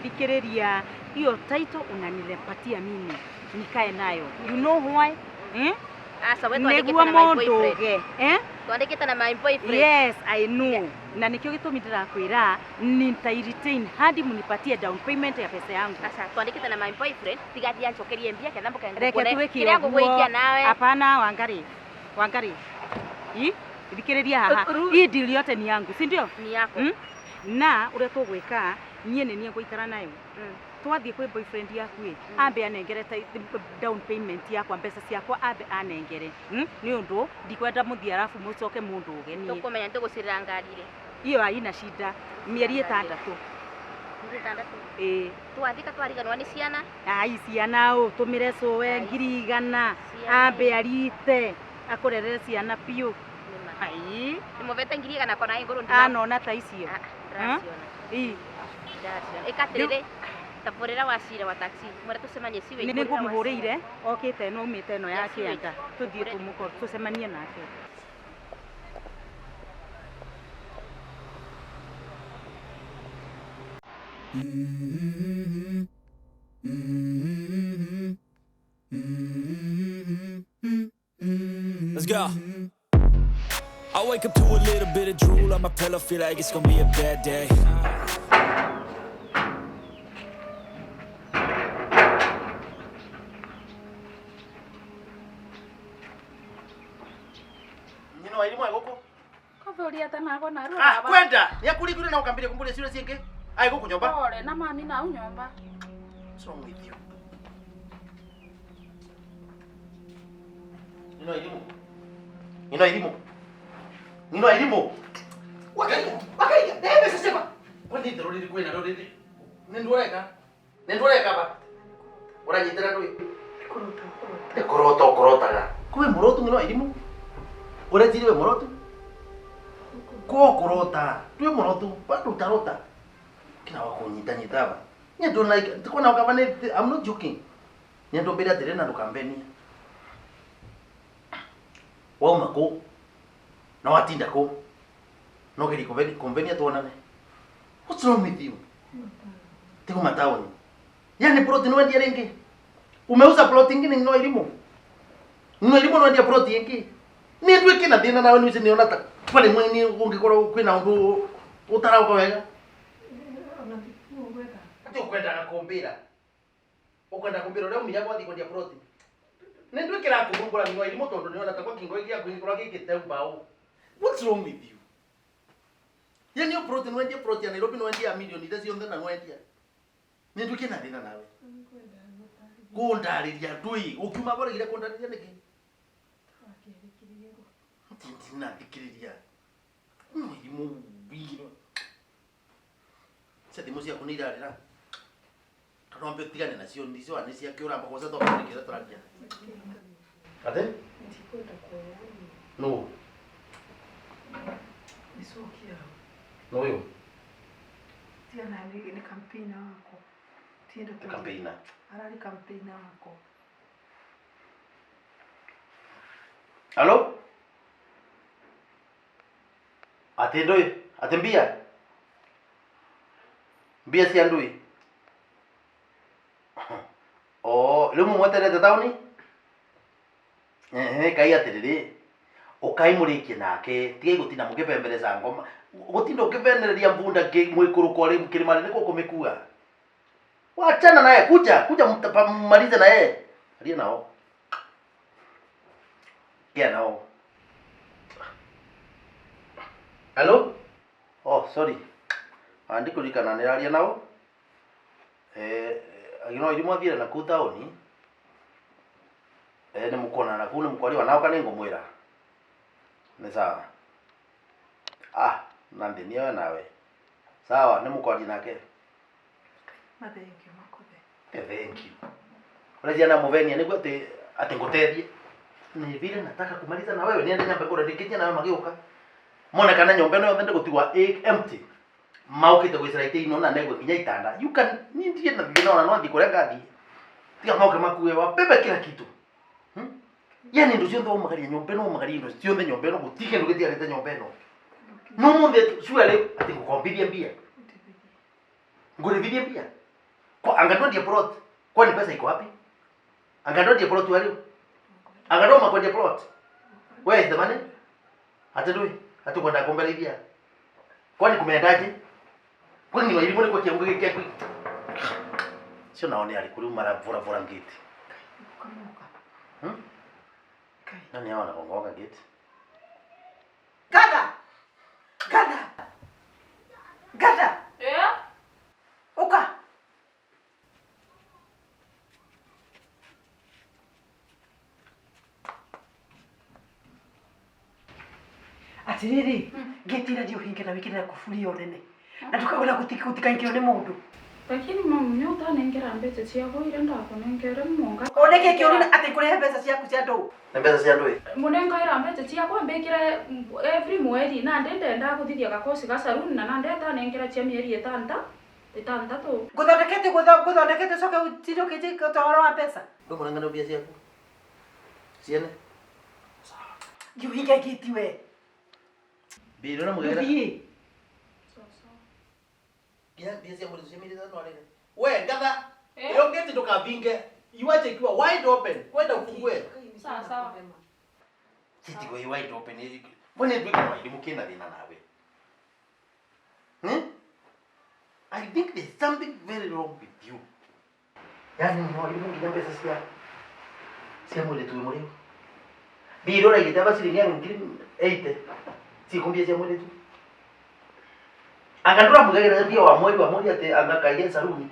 Thikĩrĩria. Hiyo title unanilepatia mimi. Nikae nayo. You know why? Asa we nĩguo mũndũ ũge twandĩkĩte na my boyfriend. Yes, I know. Na nikio gĩtũmi ndĩrakwĩra nita-retain hadi munipatie down payment ya pesa yangu. Asa twandĩkĩte na my boyfriend tigathi ancokerie mbia ketha mboka reke tuweke ngũgũikia nawe. Hapana Wangari. Thikĩrĩria haha. Hii deal yote ni yangu, si ndio? Ni yako. Na ũrĩa tũgwĩka niĩ nĩ niĩ ngũikara nayo. Twathiĩ kwĩ boyfriend yaku ambe anengere down payment yakwa mbeca ciakwa ambe anengere. Nĩ ũndũ ndikwenda mũthia arafu mũcoke mũndũ ũgeni. Tũkũmenya ndĩgũcirĩra ngarire. Iyo haina shida. Mĩeri 6. Twathika twariganwa nĩ ciana. Ai ciana tũmĩre cowe 100 ambe arite akũrerere ciana piũ. Ai nimuvete 100 kona ngoro ndina. Anona ta icio. Ikatirire taporera wacira wa taxi mwere tusemanye siwe. Nĩ ngũmũhũrĩire okĩte no umĩte no ya kĩanda tuthiĩ tũmũkoro tusemanie nake. Let's go. I wake up to a little bit of drool on my pillow, feel like it's gonna be a bad day. Nyino elimu ayoko. Kovyolia tana gona ro baba. Kwenda. Yakulikule na ukambire kumbule sile singe. Ayoko kunyomba. Pole na mami na unyomba. What's wrong with you? Nyino elimu. Wakaiga. Debe sasa. Kwani ndirori kwena roriri. Nendoreka ba. Uranyitira ndoi. Kurota. Kuwe murotu nyino elimu. Urajiriwe murotu. Kurota. Tuwe murotu. Bado utarota. Kina wakunyita ba. Nyendo na tukona ukavane. I'm not joking. Nyendo mbele atirena ndukambeni. Wauma ko na watinda ko no geri convenia tuonane. What's wrong with you? Tengo mataoni. Yani plot no ndia rengi. Umeuza plot ingine no elimu. No elimu no ndia plot yengi. Ni ndwe kina thina nawe nuzi niona ta. Pale mweni ungikoro kwina undu utara uko wega. Ati ukwenda kukombira. Ukwenda kukombira leo miyako athi kwendia plot. Nendwe kira kubumbura ni elimu tondo niona ta kwa kingo iki ya kuingora kikite ubao. What's wrong with you? Yani yo protein wendia protein Nairobi no wendia million ida cio ndana wendia. Nendwe kina thina nawe. Kundariria ndui ukiuma bora gire kundariria niki? Tintina dikiriria. Elimu bino. Sasa dimosia kunira rira. Rompe tigane na sio ndizo anisia kiora mbakoza to kile turakia. Ate? No. Nisukia. No yo. Tia na ni campaign wako. Tienda kwa campaign. Arali campaign wako. Halo? Atendoi, atembia. Mbia si andui. Oh, leo mweterete tauni? Kai atiriri. Ukai murikie nake, tigai gutina mugipembeleza ngoma. Gutinda ukivenereria mbunda mwikuru kwa rim kirimani niko kumekua. Waachana naye, kuja mmalize na yeye. Alia nao. Kia nao. Hello? Oh, sorry. Andiko likana niraria nao. Agino ilimu athire na ku taoni. Ni mukona na ku ni mukwariwa nao kana ngomwira. Ni sawa. Nambe niwe nawe. Sawa, ni mukwari nake. Thank you Makothe. Thank you. Unajua na muvenia ni gwote atengutethie. Ni vile nataka kumaliza na wewe niende nyambe kura ndikitia nawe mageuka. Mona kana nyombe no yothe ndigutigwa empty. Maukite gwicira ite ino na negwe kinya itanda. You can nindie na thina ona no athi kuria ngathi. Tiga mauke makuwe wa bebe kila kitu. Yani ndo cionthe umagaria nyombe no umagaria ndo cionthe nyombe no gutike ndo gitia rete nyombe no. No muthe suele ati ngukombithia mbia. Ngurithithia mbia. Kwa angadwa dia plot. Kwa ni pesa iko wapi? Angadwa dia plot wali. Agadoma kwenye plot. Wewe jamani? Atadui. Hatukwenda kumbelezea. Kwani kumeendaje? Kwani ni ilikuwa kwa kiango kile kwa. Sio naone alikuli mara vura ngeti. Nani hawa anakongoka gate? Gada! Uka! Atiriri, gate ira ndio hingera wikira kufuri yo nene. Na tukabona gutikaingiro ni mundu. Lakini mamu ni utanengera mbeca ciakwa iria ndakunengera munga. Oneke kiurina ati kurehe mbeca ciaku cia ndu. Na mbeca cia ndu. Munengaira mbeca ciakwa mbikire every mweri na ndenda guthithia gakosi ga salon na ndenda nengera cia mieri itandatu. Guthondekete soke utiro kije kutoro wa pesa. Ndio munangana bia ciaku. Ciene. Yuhinga gate we. Biro na mugera. Bia cia muri cimiriza no arene. We gatha. Iyo gate ndukavinge. Iwache ikiwa wide open. Kwenda ufungue. Sawa. Siti kwa wide open. Mbona ndika wide mukina dina nawe? I think there's something very wrong with you. Yani no ilimu kinyambe sasa. Sia mule tu mule. Biro la kitaba shilingi ngiri 8. Si kumbia sia mule tu. Akandura mugagera pia wa mwezi ate angakaia saluni.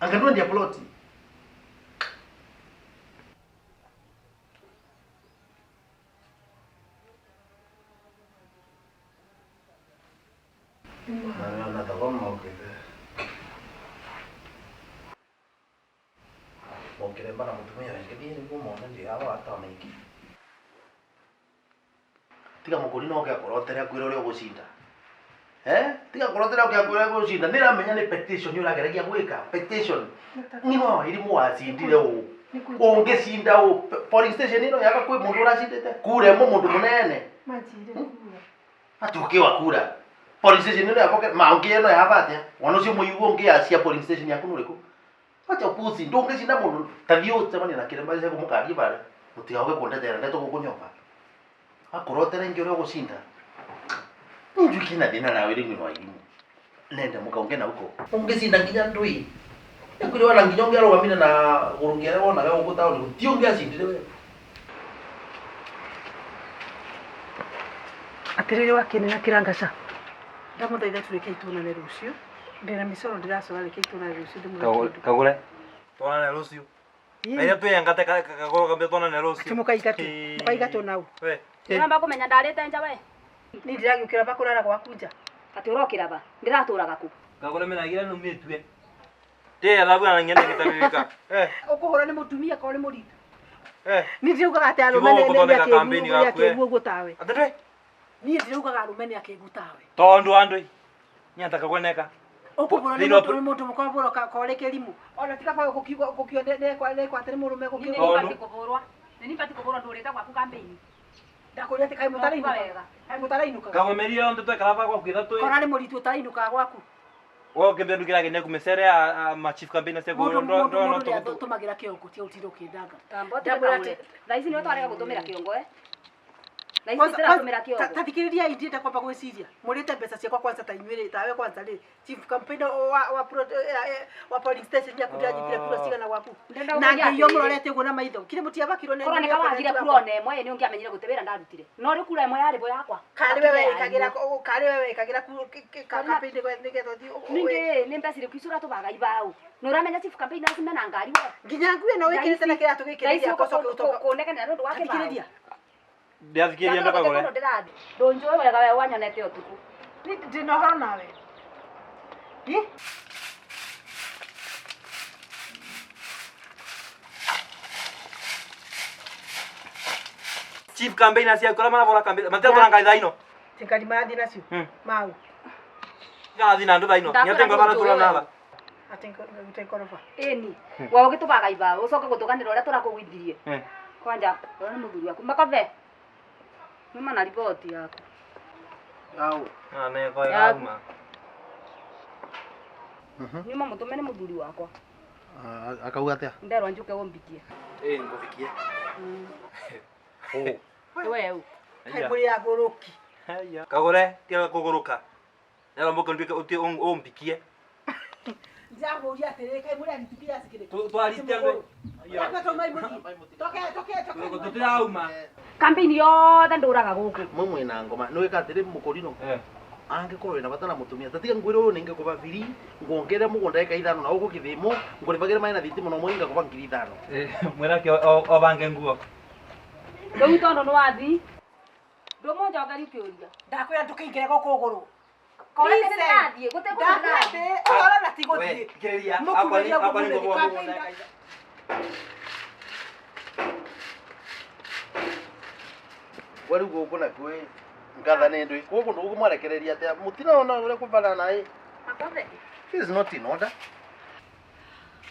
Akandura ndia plot. Na takoma mokete. Mokete bana mutumia ngedi ni kumona ndi aba atamiki. Tiga mukuri no gyakorotera kwira uri gucinda. Tiga korotera gyakwira gucinda niramenya ni petition ni urageragia gwika petition. Ni no iri muwacindire u. Ungecinda u police station ino yaka kwi mundu uracindite. Kure mu mundu munene. Majire. Atukiwa kura. Police station ino yapoke maungie no yabate. Wono cio muigu ngiacia police station yaku nuriku. Acha pusi ndungecinda mundu. Tavio tamani na kiremba cia kumukari bare. Utigawe kundetera ndeto gukunyomba. Akorotera ngire gucinda. Nju kina dina nawe ringi no irimu. Nenda mukaonge na huko. Ungecinda nginya ndui. Ekuri wala nginyonge aro gamina na urungere wona ga ukuta uri tionge acindire we. Atiriri wakene na kirangaca. Ndamuthaitha tureke itunane rucio. Ndina misoro ndiracora reke itunane rucio ndimuga. Kagure. Twana rucio. Aya tu yangate kagoro kambe twana rucio. Mukaigatu nau. We. Namba kumenya ndarite nja we. Ni ndiragiukira bakurara gwakunja. Ati urokira ba. Ndiraturaga ku. Kagure mena gira no mitwe. Te alabu na ngende kitabika. Ukuhora ni mutumia ko ni muritu. Ni ndiugaga ati arumene ni akiguo gutawe. Atete. Ni ndiugaga arumene akigutawe. Tondu andu. Nyata kagweneka. Ukuhora ni mundu mukoboro koreke limu. Ona tika kwa gukio kwa tene murume gukio. Ni pati kuhorwa. Ni pati kuhorwa ndureta kwa campaign. Ndakuria tika mutara wega. Ai mutara inuka. Kagomeria onde tu karaba kwa kwitha tu. Korani muritu utainuka gwaku. Wo kembe ndukira gene kumesere ma chief campaign ase go ndo tumagira kiongo tia utiro kindaga. Ndambote. Raisi ni otwarega gutumira kiongo Raisi tiratumira kiongo. Tathikiriria indienda kwamba gwiciria. Murite mbeca ciakwa kwanza ta inyuire tawe kwanza ri. Chief campaign wa police station ya kujanyitire kura cigana gwaku. Na ngiyo murorete guo na maitho. Kire mutiabakirwo ne. Korone kawagire kura one emwe ni ungiamenyire gutebera ndarutire. No ri kura emwe yari bo yakwa. Kari wewe ikagira campaign kwa nigetho thi. Ninge ni mbesire kwisura tubaga ibau. No ramenya chief campaign asime na ngari we. Nginya nguye no wikirite na kiratu gikiriria kosoke utoka. Kuoneka ni ndo wake ba. Ndiafikiria ndo kagore. Ndonjo wega we wanyonete utuku. Ndinohoro nawe. Chief campaign asia kora mana bola campaign. Mantia tora ngai daino. Tikali maadi nacio. Mau. Ya dina ndo daino. Nyatenga bana tura nala. Atengo utekorofa. Eni. Wa ugitubaga iba. Ucoka gutuganira uria turakugwithirie. Kwanja, wewe muthuri waku. Makothe. Mama na ripoti yako. Au. Ne kwa yauma. Nyuma mutumene muthuri wakwa. Akauga atia? Nderwa njuke wombikie. Ngobikie. Wewe. Kaiburi ya goroki. Kagure, tia kuguruka. Nero mboka ndike uti ombikie. Jambo uria tere kaiburi anitukia sikire. Twaritia ngwe. Yakwa tomai muti. Toke. Tutirauma. Kampeni yothe nduraga guku. Mwe na ngoma. No ikatire mukorino. Angikorwo ina bata na mutumia tatiga ngwire uru ninge kuba biri ngongere mugunda eka ithano na uko kithimo ngoribagire maina thitimo no mwinga kuba ngiri ithano mwera ki obange nguo Ndu tondo no wathi ndomo njoga rikiuria ndakwira ndukingire gukuguru Kore tene ndathie gute ndakwira ora na tigothie we kireria akwa ni ngo kwa mugunda eka wari guku na kwe ngatha ni ndu guku ndugu mwarekereria atia mutina ona ure kubana nae Makothe. This is not in order.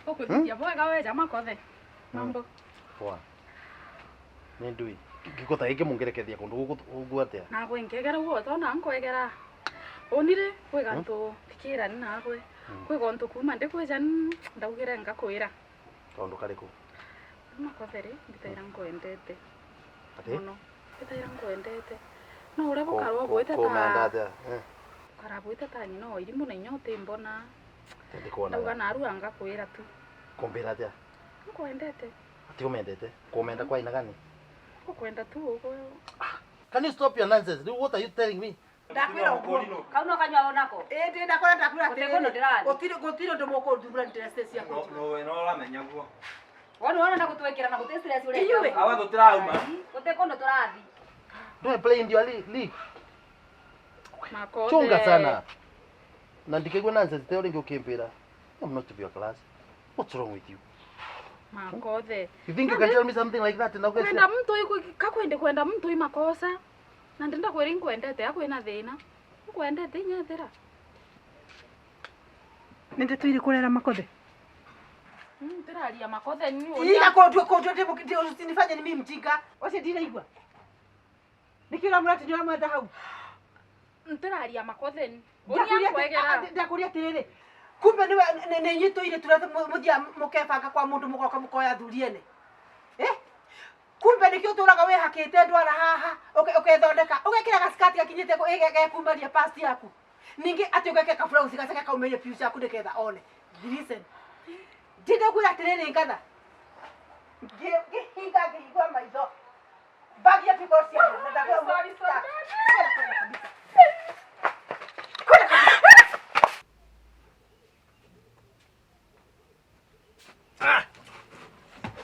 Ukwitia bwega weja Makothe. Mambo. Poa. Ni ndui. Gikota iki mungerekethia kundu guku atia. Na gwengegera ugo tona nkwegera. Onire kwega nto tikira ni nawe. Kwega nto kuma ndikweja ndaugira ngakwira. Tondu kariku. Makothe ri nditaira nkwendete. Ati? No. Nditaira nkwendete. No ure bukarwa gwete ta. Komenda atia. Karabwite ta nyino irimu na inyote mbona. Ndikuona. Ndauga naru angakwira tu. Kombera atia. Nkwendete. Ati umendete. Komenda kwa ina gani? Kwenda tu ugo. Can you stop your nonsense? What are you telling me? ndakwira ugo Kauno kanywa onako ndi ndakwira ndakwira Utekono ndirathi. gotire ndomoko ndumura ndresse cia ko no ramenya guo wona ndagutwekera na gute stress ure Iyuwe. awa tutirauma utekono turathi Don't play in your league. Makothe. Chunga sana. Na ndikegwe nonsense teo ringi ukimpira. I'm not to be your class. What's wrong with you? Makothe. You think you can tell me something like that and Kwenda mtu iko kakwende kwenda mtu imakosa. Na ndenda kweri nkwendete akwena thina. Nkwendete nyathera. ninde tuire kurera Makothe Ndiraria Makothe ni ila ko usinifanye ni mimi mjinga wacha ndiraigwa nikira murati ndio mwenda hau Ndiraria Makothe ni Onia kwegera. ndakuria tirire kumbe ni nyito ile turathe muthia mukebanga kwa mundu mugoka mukoya thuriene kumbe nikio turaga we hakite ndwara haha ukethondeka ugekira gaskati gakinyite ko kumbaria past yaku ningi ati ugeke ka blouse gasaka kaumerie piu yaku ndeketha one listen ndinde kuira tirire ngatha hinga ngigwa maitho bagi ya piko cia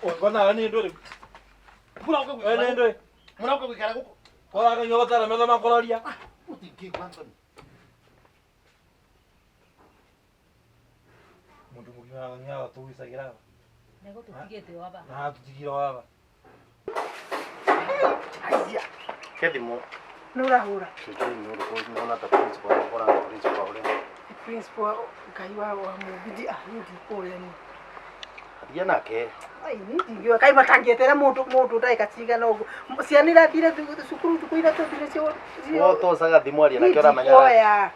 Sorry. Ngona ni nduri. Murauka gwi. Ni nduri. Murauka gwi kara guko. Kora ka nyota na meza makoloria. Utingi kwanza. Mundu mugima ngaya tuwisagira. nego tutigete waba Na tutigira waba. Aiya. Kedimo. nurahura Shitani nuru ko nona ta principal ora principal ore. principal kaiwa wa mubidi ahudi koyani Atia nake. ai ndio kai matangetera mundu dai kaciga no cianira thire cukuru tukuira tuthire cio Woto saga thimwaria na kiora manya. oya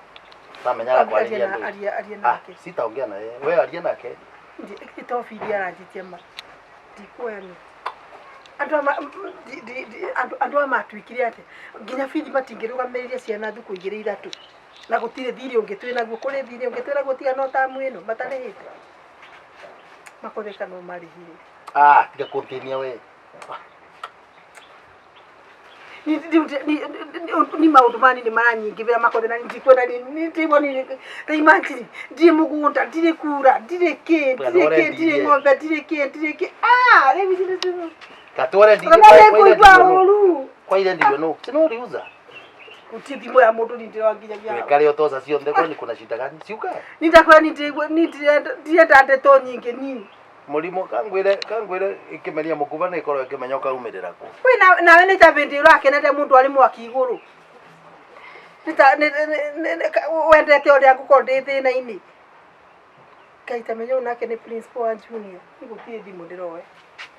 Tamenyaga kwa aria ndu. aria nake Sitaongea na yeye. Wewe aria nake. ndi tofidia ranjitie ma ndikoyani andu amatwikire ate nginya fidi matingirugamiriria ciana thuku igire ithatu na gutire thiri ungitwi naguo kuri thiri ungitwi naguo tiga no tamu ino matarihite makotheka no marihire tiga continue we. ni maundu mani ni maranyingivira Makothe na ndikwenda ni ndimo ni imagine ndi mugunda ndire kura ndire ng'ombe ndire levi zile Katore ndi. Kwa ile ndio no. Sino riuza. Utie thimo ya mundu ni ndiro nginya bia. Kale otoza sio ndeko ni kuna shida gani? Siuka. Nitakwa ndienda ndeto nyingi nini. Mulimo kangwire ikimeria mukuba na ikoro ikimenyoka umirira ku. We nawe ni tabindi urakenete mundu ari mwaki iguru. Wendete uria ngukorwo thina ini. Kaita menyo nake ni principal wa junior. Nigutie thimu ndiroe.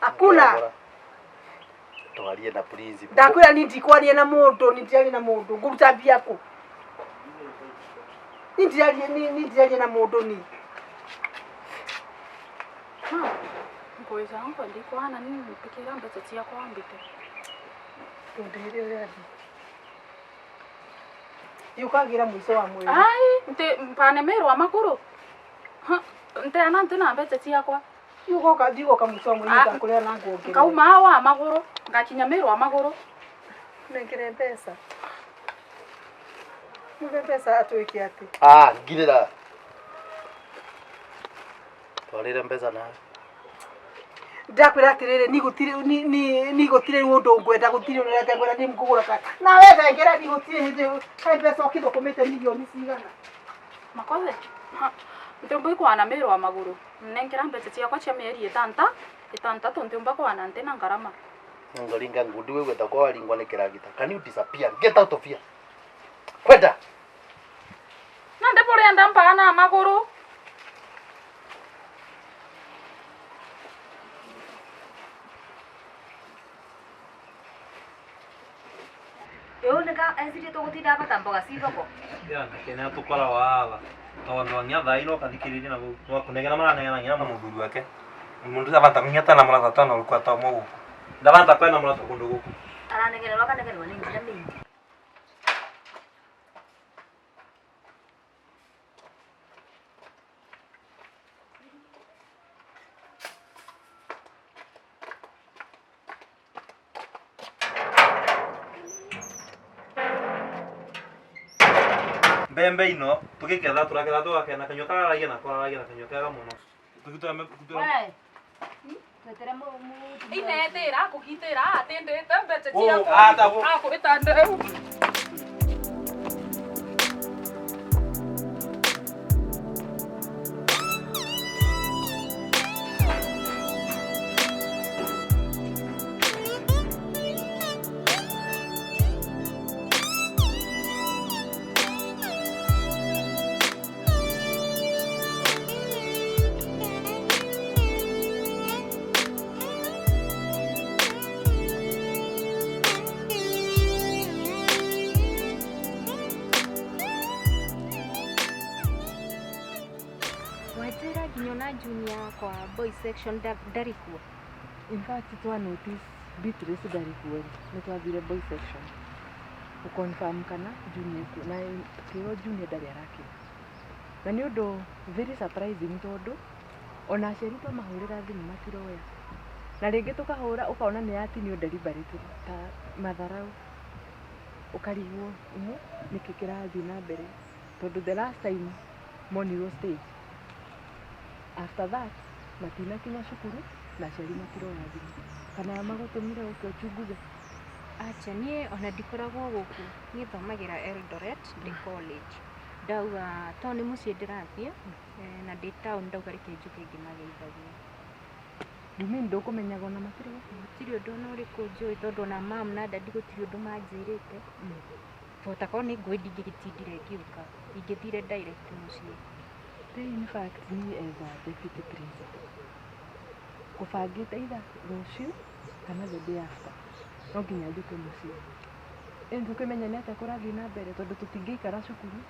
Hakuna. Twarie na principal. Ndakwira nindikwaria na mundu, nindiaria na mundu, nguruta mbia ku. Nindiaria na mundu ni. Ngoja hangu ndikwana nini mpikira mbeca ciakwa ambite. Ndire ati. Yukagira mwiso wa mwezi. Ai, nte mpane mero wa makuru. Nte anante na mbeca ciakwa. Yuko mwiso wa mwezi ngakuria na ngongere. Kauma wa maguru, ngakinya mero wa maguru. Nengere pesa. Muge pesa atuiki ati. Ngirira. Twarire mbeca na. Ndakwira atirire nigutire undu ngwenda gutire urete ngwenda ni mkugura ka. Na wewe ngera nigutire hindi kai pesa okido komete milioni cigana. Makothe. Ntumba ikwana mero wa maguru. Nengera mbeca ciakwa cia mieri itantatu ntumba kwana nte na ngarama. Ngoringa ngundi wewe gweta kwa lingwa nekiragita. Can you disappear? Get out of here. Kwenda. Na ndepore ndamba na maguru. Yo nega ezire to gutinda batamboga cithoko. Ya kenya tukora wala. Tondu nya thaino kathikiriria na gwa kunegera maranegera nyina muthuri wake. Mundu davanta kunyata na mara tano ulikuwa tamu guku. Davanta kwena mara kundu guku. Aranegererwa kanegererwa ni njira mingi. Mbembe ino tukiketha turaketha tukakena kanyo kararagia na kanyo kega muno. Tukitura Wai. Twetere mu Inetera kugitira atendete mbeca ciakwa. Akubitande. Wajira ginyona junior kwa boy section darikuo. In fact twa notice Beatrice darikuo ni twathire boy section. Ukonfirm kana junior na kiro junior dari araki. Na ni undu very surprising tondu ona aceri twa mahurira thimu matiroya. Na ringi tukahura ukaona ni ati ni deliberate ta matharau. Ukarigwo niki kirathi na mbere tondu the last time moniro stage. After that, matina kinya cukuru na aceri matiroya thimu. Kana magutumire ukiochunguze. Acha nie ona ndikoragwo guku nie thomagira Eldoret ndi college. Ndauga to ni mucie ndirathie na ndi town ndauga reke njuke ngimageithagia. Ndumi ndukumenyaga ona matire gutiri undu ona uriku njui tondu na mam na dadi gutiri undu manjirite. Bota ko ni ngwe ndingitindire ngiuka ingithire direct mucie. In fact, me as a deputy principal, kufagita either rũciũ kana the day after. No nginya njuke muciĩ. Njukwĩmenya nĩ atĩa kũrathiĩ na mbere tondũ tũtingĩikara cukuru.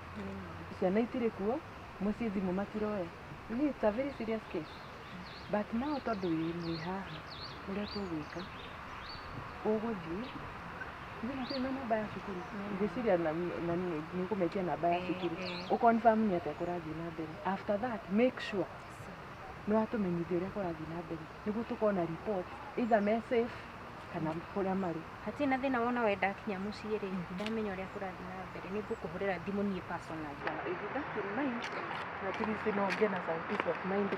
Ciana itirĩ kuo, muciĩ thimũ matiroya. It's a very serious case. But now tondũ wĩ haha, ũrĩa tũgwĩka, ũgũthiĩ Ndio namba ya cukuru. Ngwĩciria na nĩ kũmetia namba ya cukuru. Ũconfirm nĩ atĩa kũrathiĩ na mbere. After that, make sure nĩ watũmenyithia ũrĩa kũrathiĩ na mbere. Nĩguo tũkona report either me safe kana kũrĩa marĩ. Hatina thĩna wona wenda kinya muciĩ rĩ, ndamenya ũrĩa kũrathiĩ na mbere. Nĩ ngũkũhũrĩra thimũ niĩ personal. If you got in mind, at least no get a peace of mind to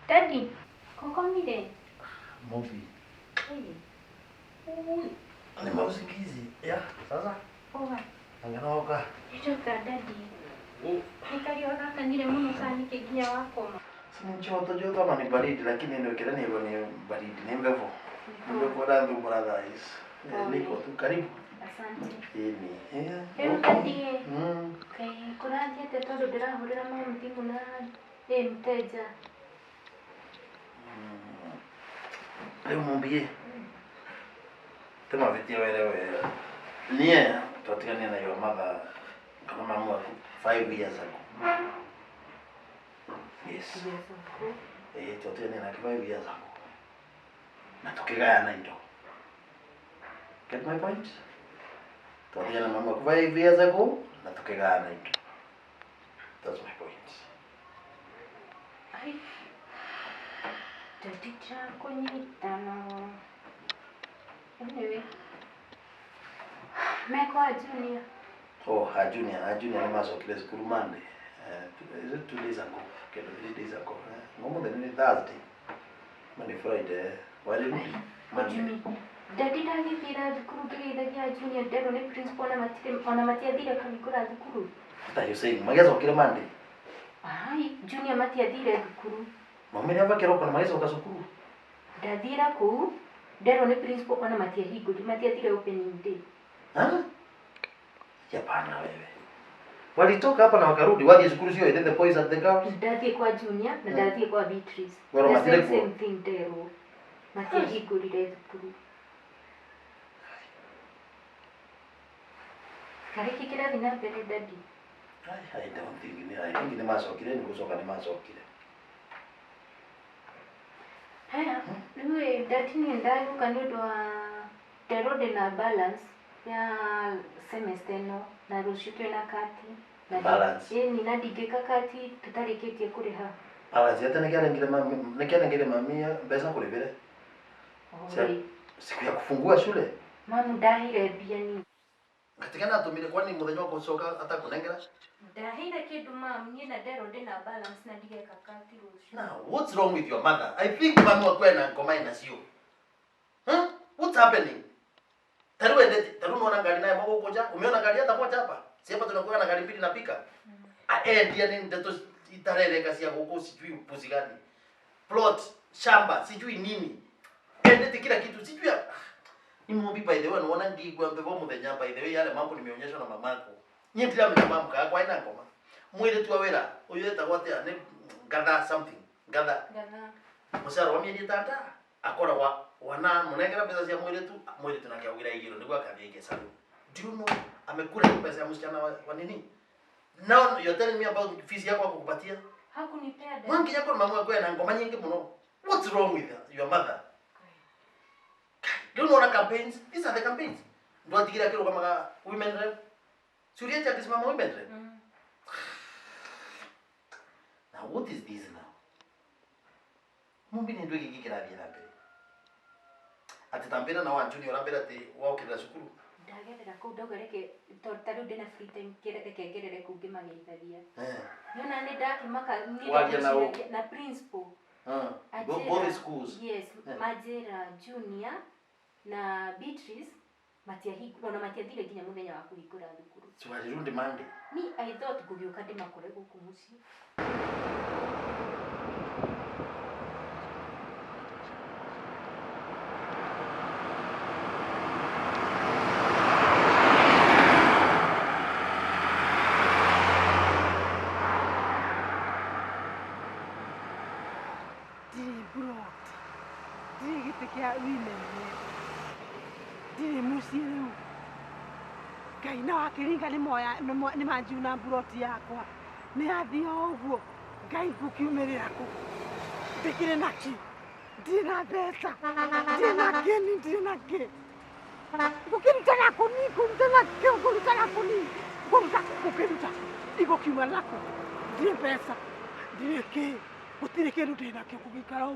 Daddy, koko mire. Mobi. Ni mausingizi. Ya, sasa. Oga. Anganoka. Ichoka dadi. Nikaliwa kaka ngire muno sana nikiginya wakoma. Sinchoto joto ama ni baridi lakini ndio kile ni baridi ni mbevo. Mbevo da ndo brother is. Niko tu karibu. Asante. Ini. Dadi. Kai kuranje tetodo ndĩrahũrĩra mami thimũ na mteja. Leo mwambie. Tema vitia wewe. Nie, tuatikania na your mother kama mama wako 5 years ago. Yes. Tuatikania na 5 years ago. Na tukigayana ndo. Get my point? Tuatikania na mama wako 5 years ago na tukigayana ndo. That's my point. Ai. Dadi chako nyitano. Anyway. Meko a junior. Oh, a junior ni maso kile school Monday. Is it 2 days ago? Okay, 3 days ago. Ngomo the ni Thursday. Monday, Friday. Why did you? What do you mean? Dadi dagi tira dukuru kigeithagia junior ndero ni principal ona matiathire kamikura thukuru. What are you saying? Magaza kile Monday. Ai, junior matiathire thukuru. Mami ava kiroko na magaza ukasukuru. Ndathira ku ndero ni principal ona matiathire opening day. Hapana wewe. Walitoka hapa na wakarudi, waje shukuru sio ile the boys at the girls. Ndathie kwa junior na ndathie kwa Beatrice. Waro matire kwa. Same thing ndero. Matiahingurire thukuru. Kariki kirathi na mbere dadi. I don't think ni macokire ni gucoka ni macokire. Haya, niwe dadi ni ndaguka ni ndo ndero na balance ya semester no na rucio twina kati na balance ni nadigika kati tutarikitie kuriha balance yata nekere mamia pesa kulivile siku ya kufungua shule mamu ndahire bia ni katika na tumire kwani muthenya wa gucoka hata kunengera ndahire kindu mamu ni na ndero na balance na digika kati rucio. Now what's wrong with your mother? I think mama wako na ngoma inasio. What's happening? Taru unaona gari naye mambo koja? Umeona gari hata moja hapa? Si hapa tunakuwa na gari mbili napika. Ndio ni ndio itareleka si huko sijui upuzi gani. Plot, shamba, sijui nini. Ndio kila kitu sijui. Ni mumbi by the way unaona ngigwa mbebo muthenya by the way yale mambo nimeonyeshwa na mamako. Nyinyi ndio mnamamka kwa ina ngoma. Mwile tu awera. Uyo etagwate ne gather something. Gather. Musara wa mieni tata. Akora wana munengera pesa cia mwile tu na kiagira igiro niguo akabige salu. Do you know amekula pesa ya msichana wa nini? Now you're telling me about fees yako kukupatia? Hakunipea dada. Mwangi yako mama yako na ngoma nyingi mno. What's wrong with your mother? Do you know the campaigns? These are the campaigns. Ndio atigira kile kama women rep. Suria cha kisimama women rep. Now what is this now? Mumbi ni ndio kiki kirathia na mbere. Ati tambira na wanjuni orambira ati wao kira shukuru. Ndagerera ku ndogereke taru ndina free time kegerere ku ngimageithagia. Yona ni ndakimaka ni na principal. Both schools. Yes, Majera Junior na Beatrice matiahiku na matiathire ginya muthenya wa kuhingura thukuru. So alirundi Monday. Ni I thought gugiuka ndimakore guku muci. Ngai na wakiringa ni moya ni manjuna buroti yakwa ni athio uguo Ngai ngukiumirira ku ndikire naki ndina mbeca ndina keni ndina ke ngukirutana kuni kumtana ke ngurutana kuni ngukiruta igukiuma nako ndine mbeca ndine ke gutire kindu ndina ke kugikara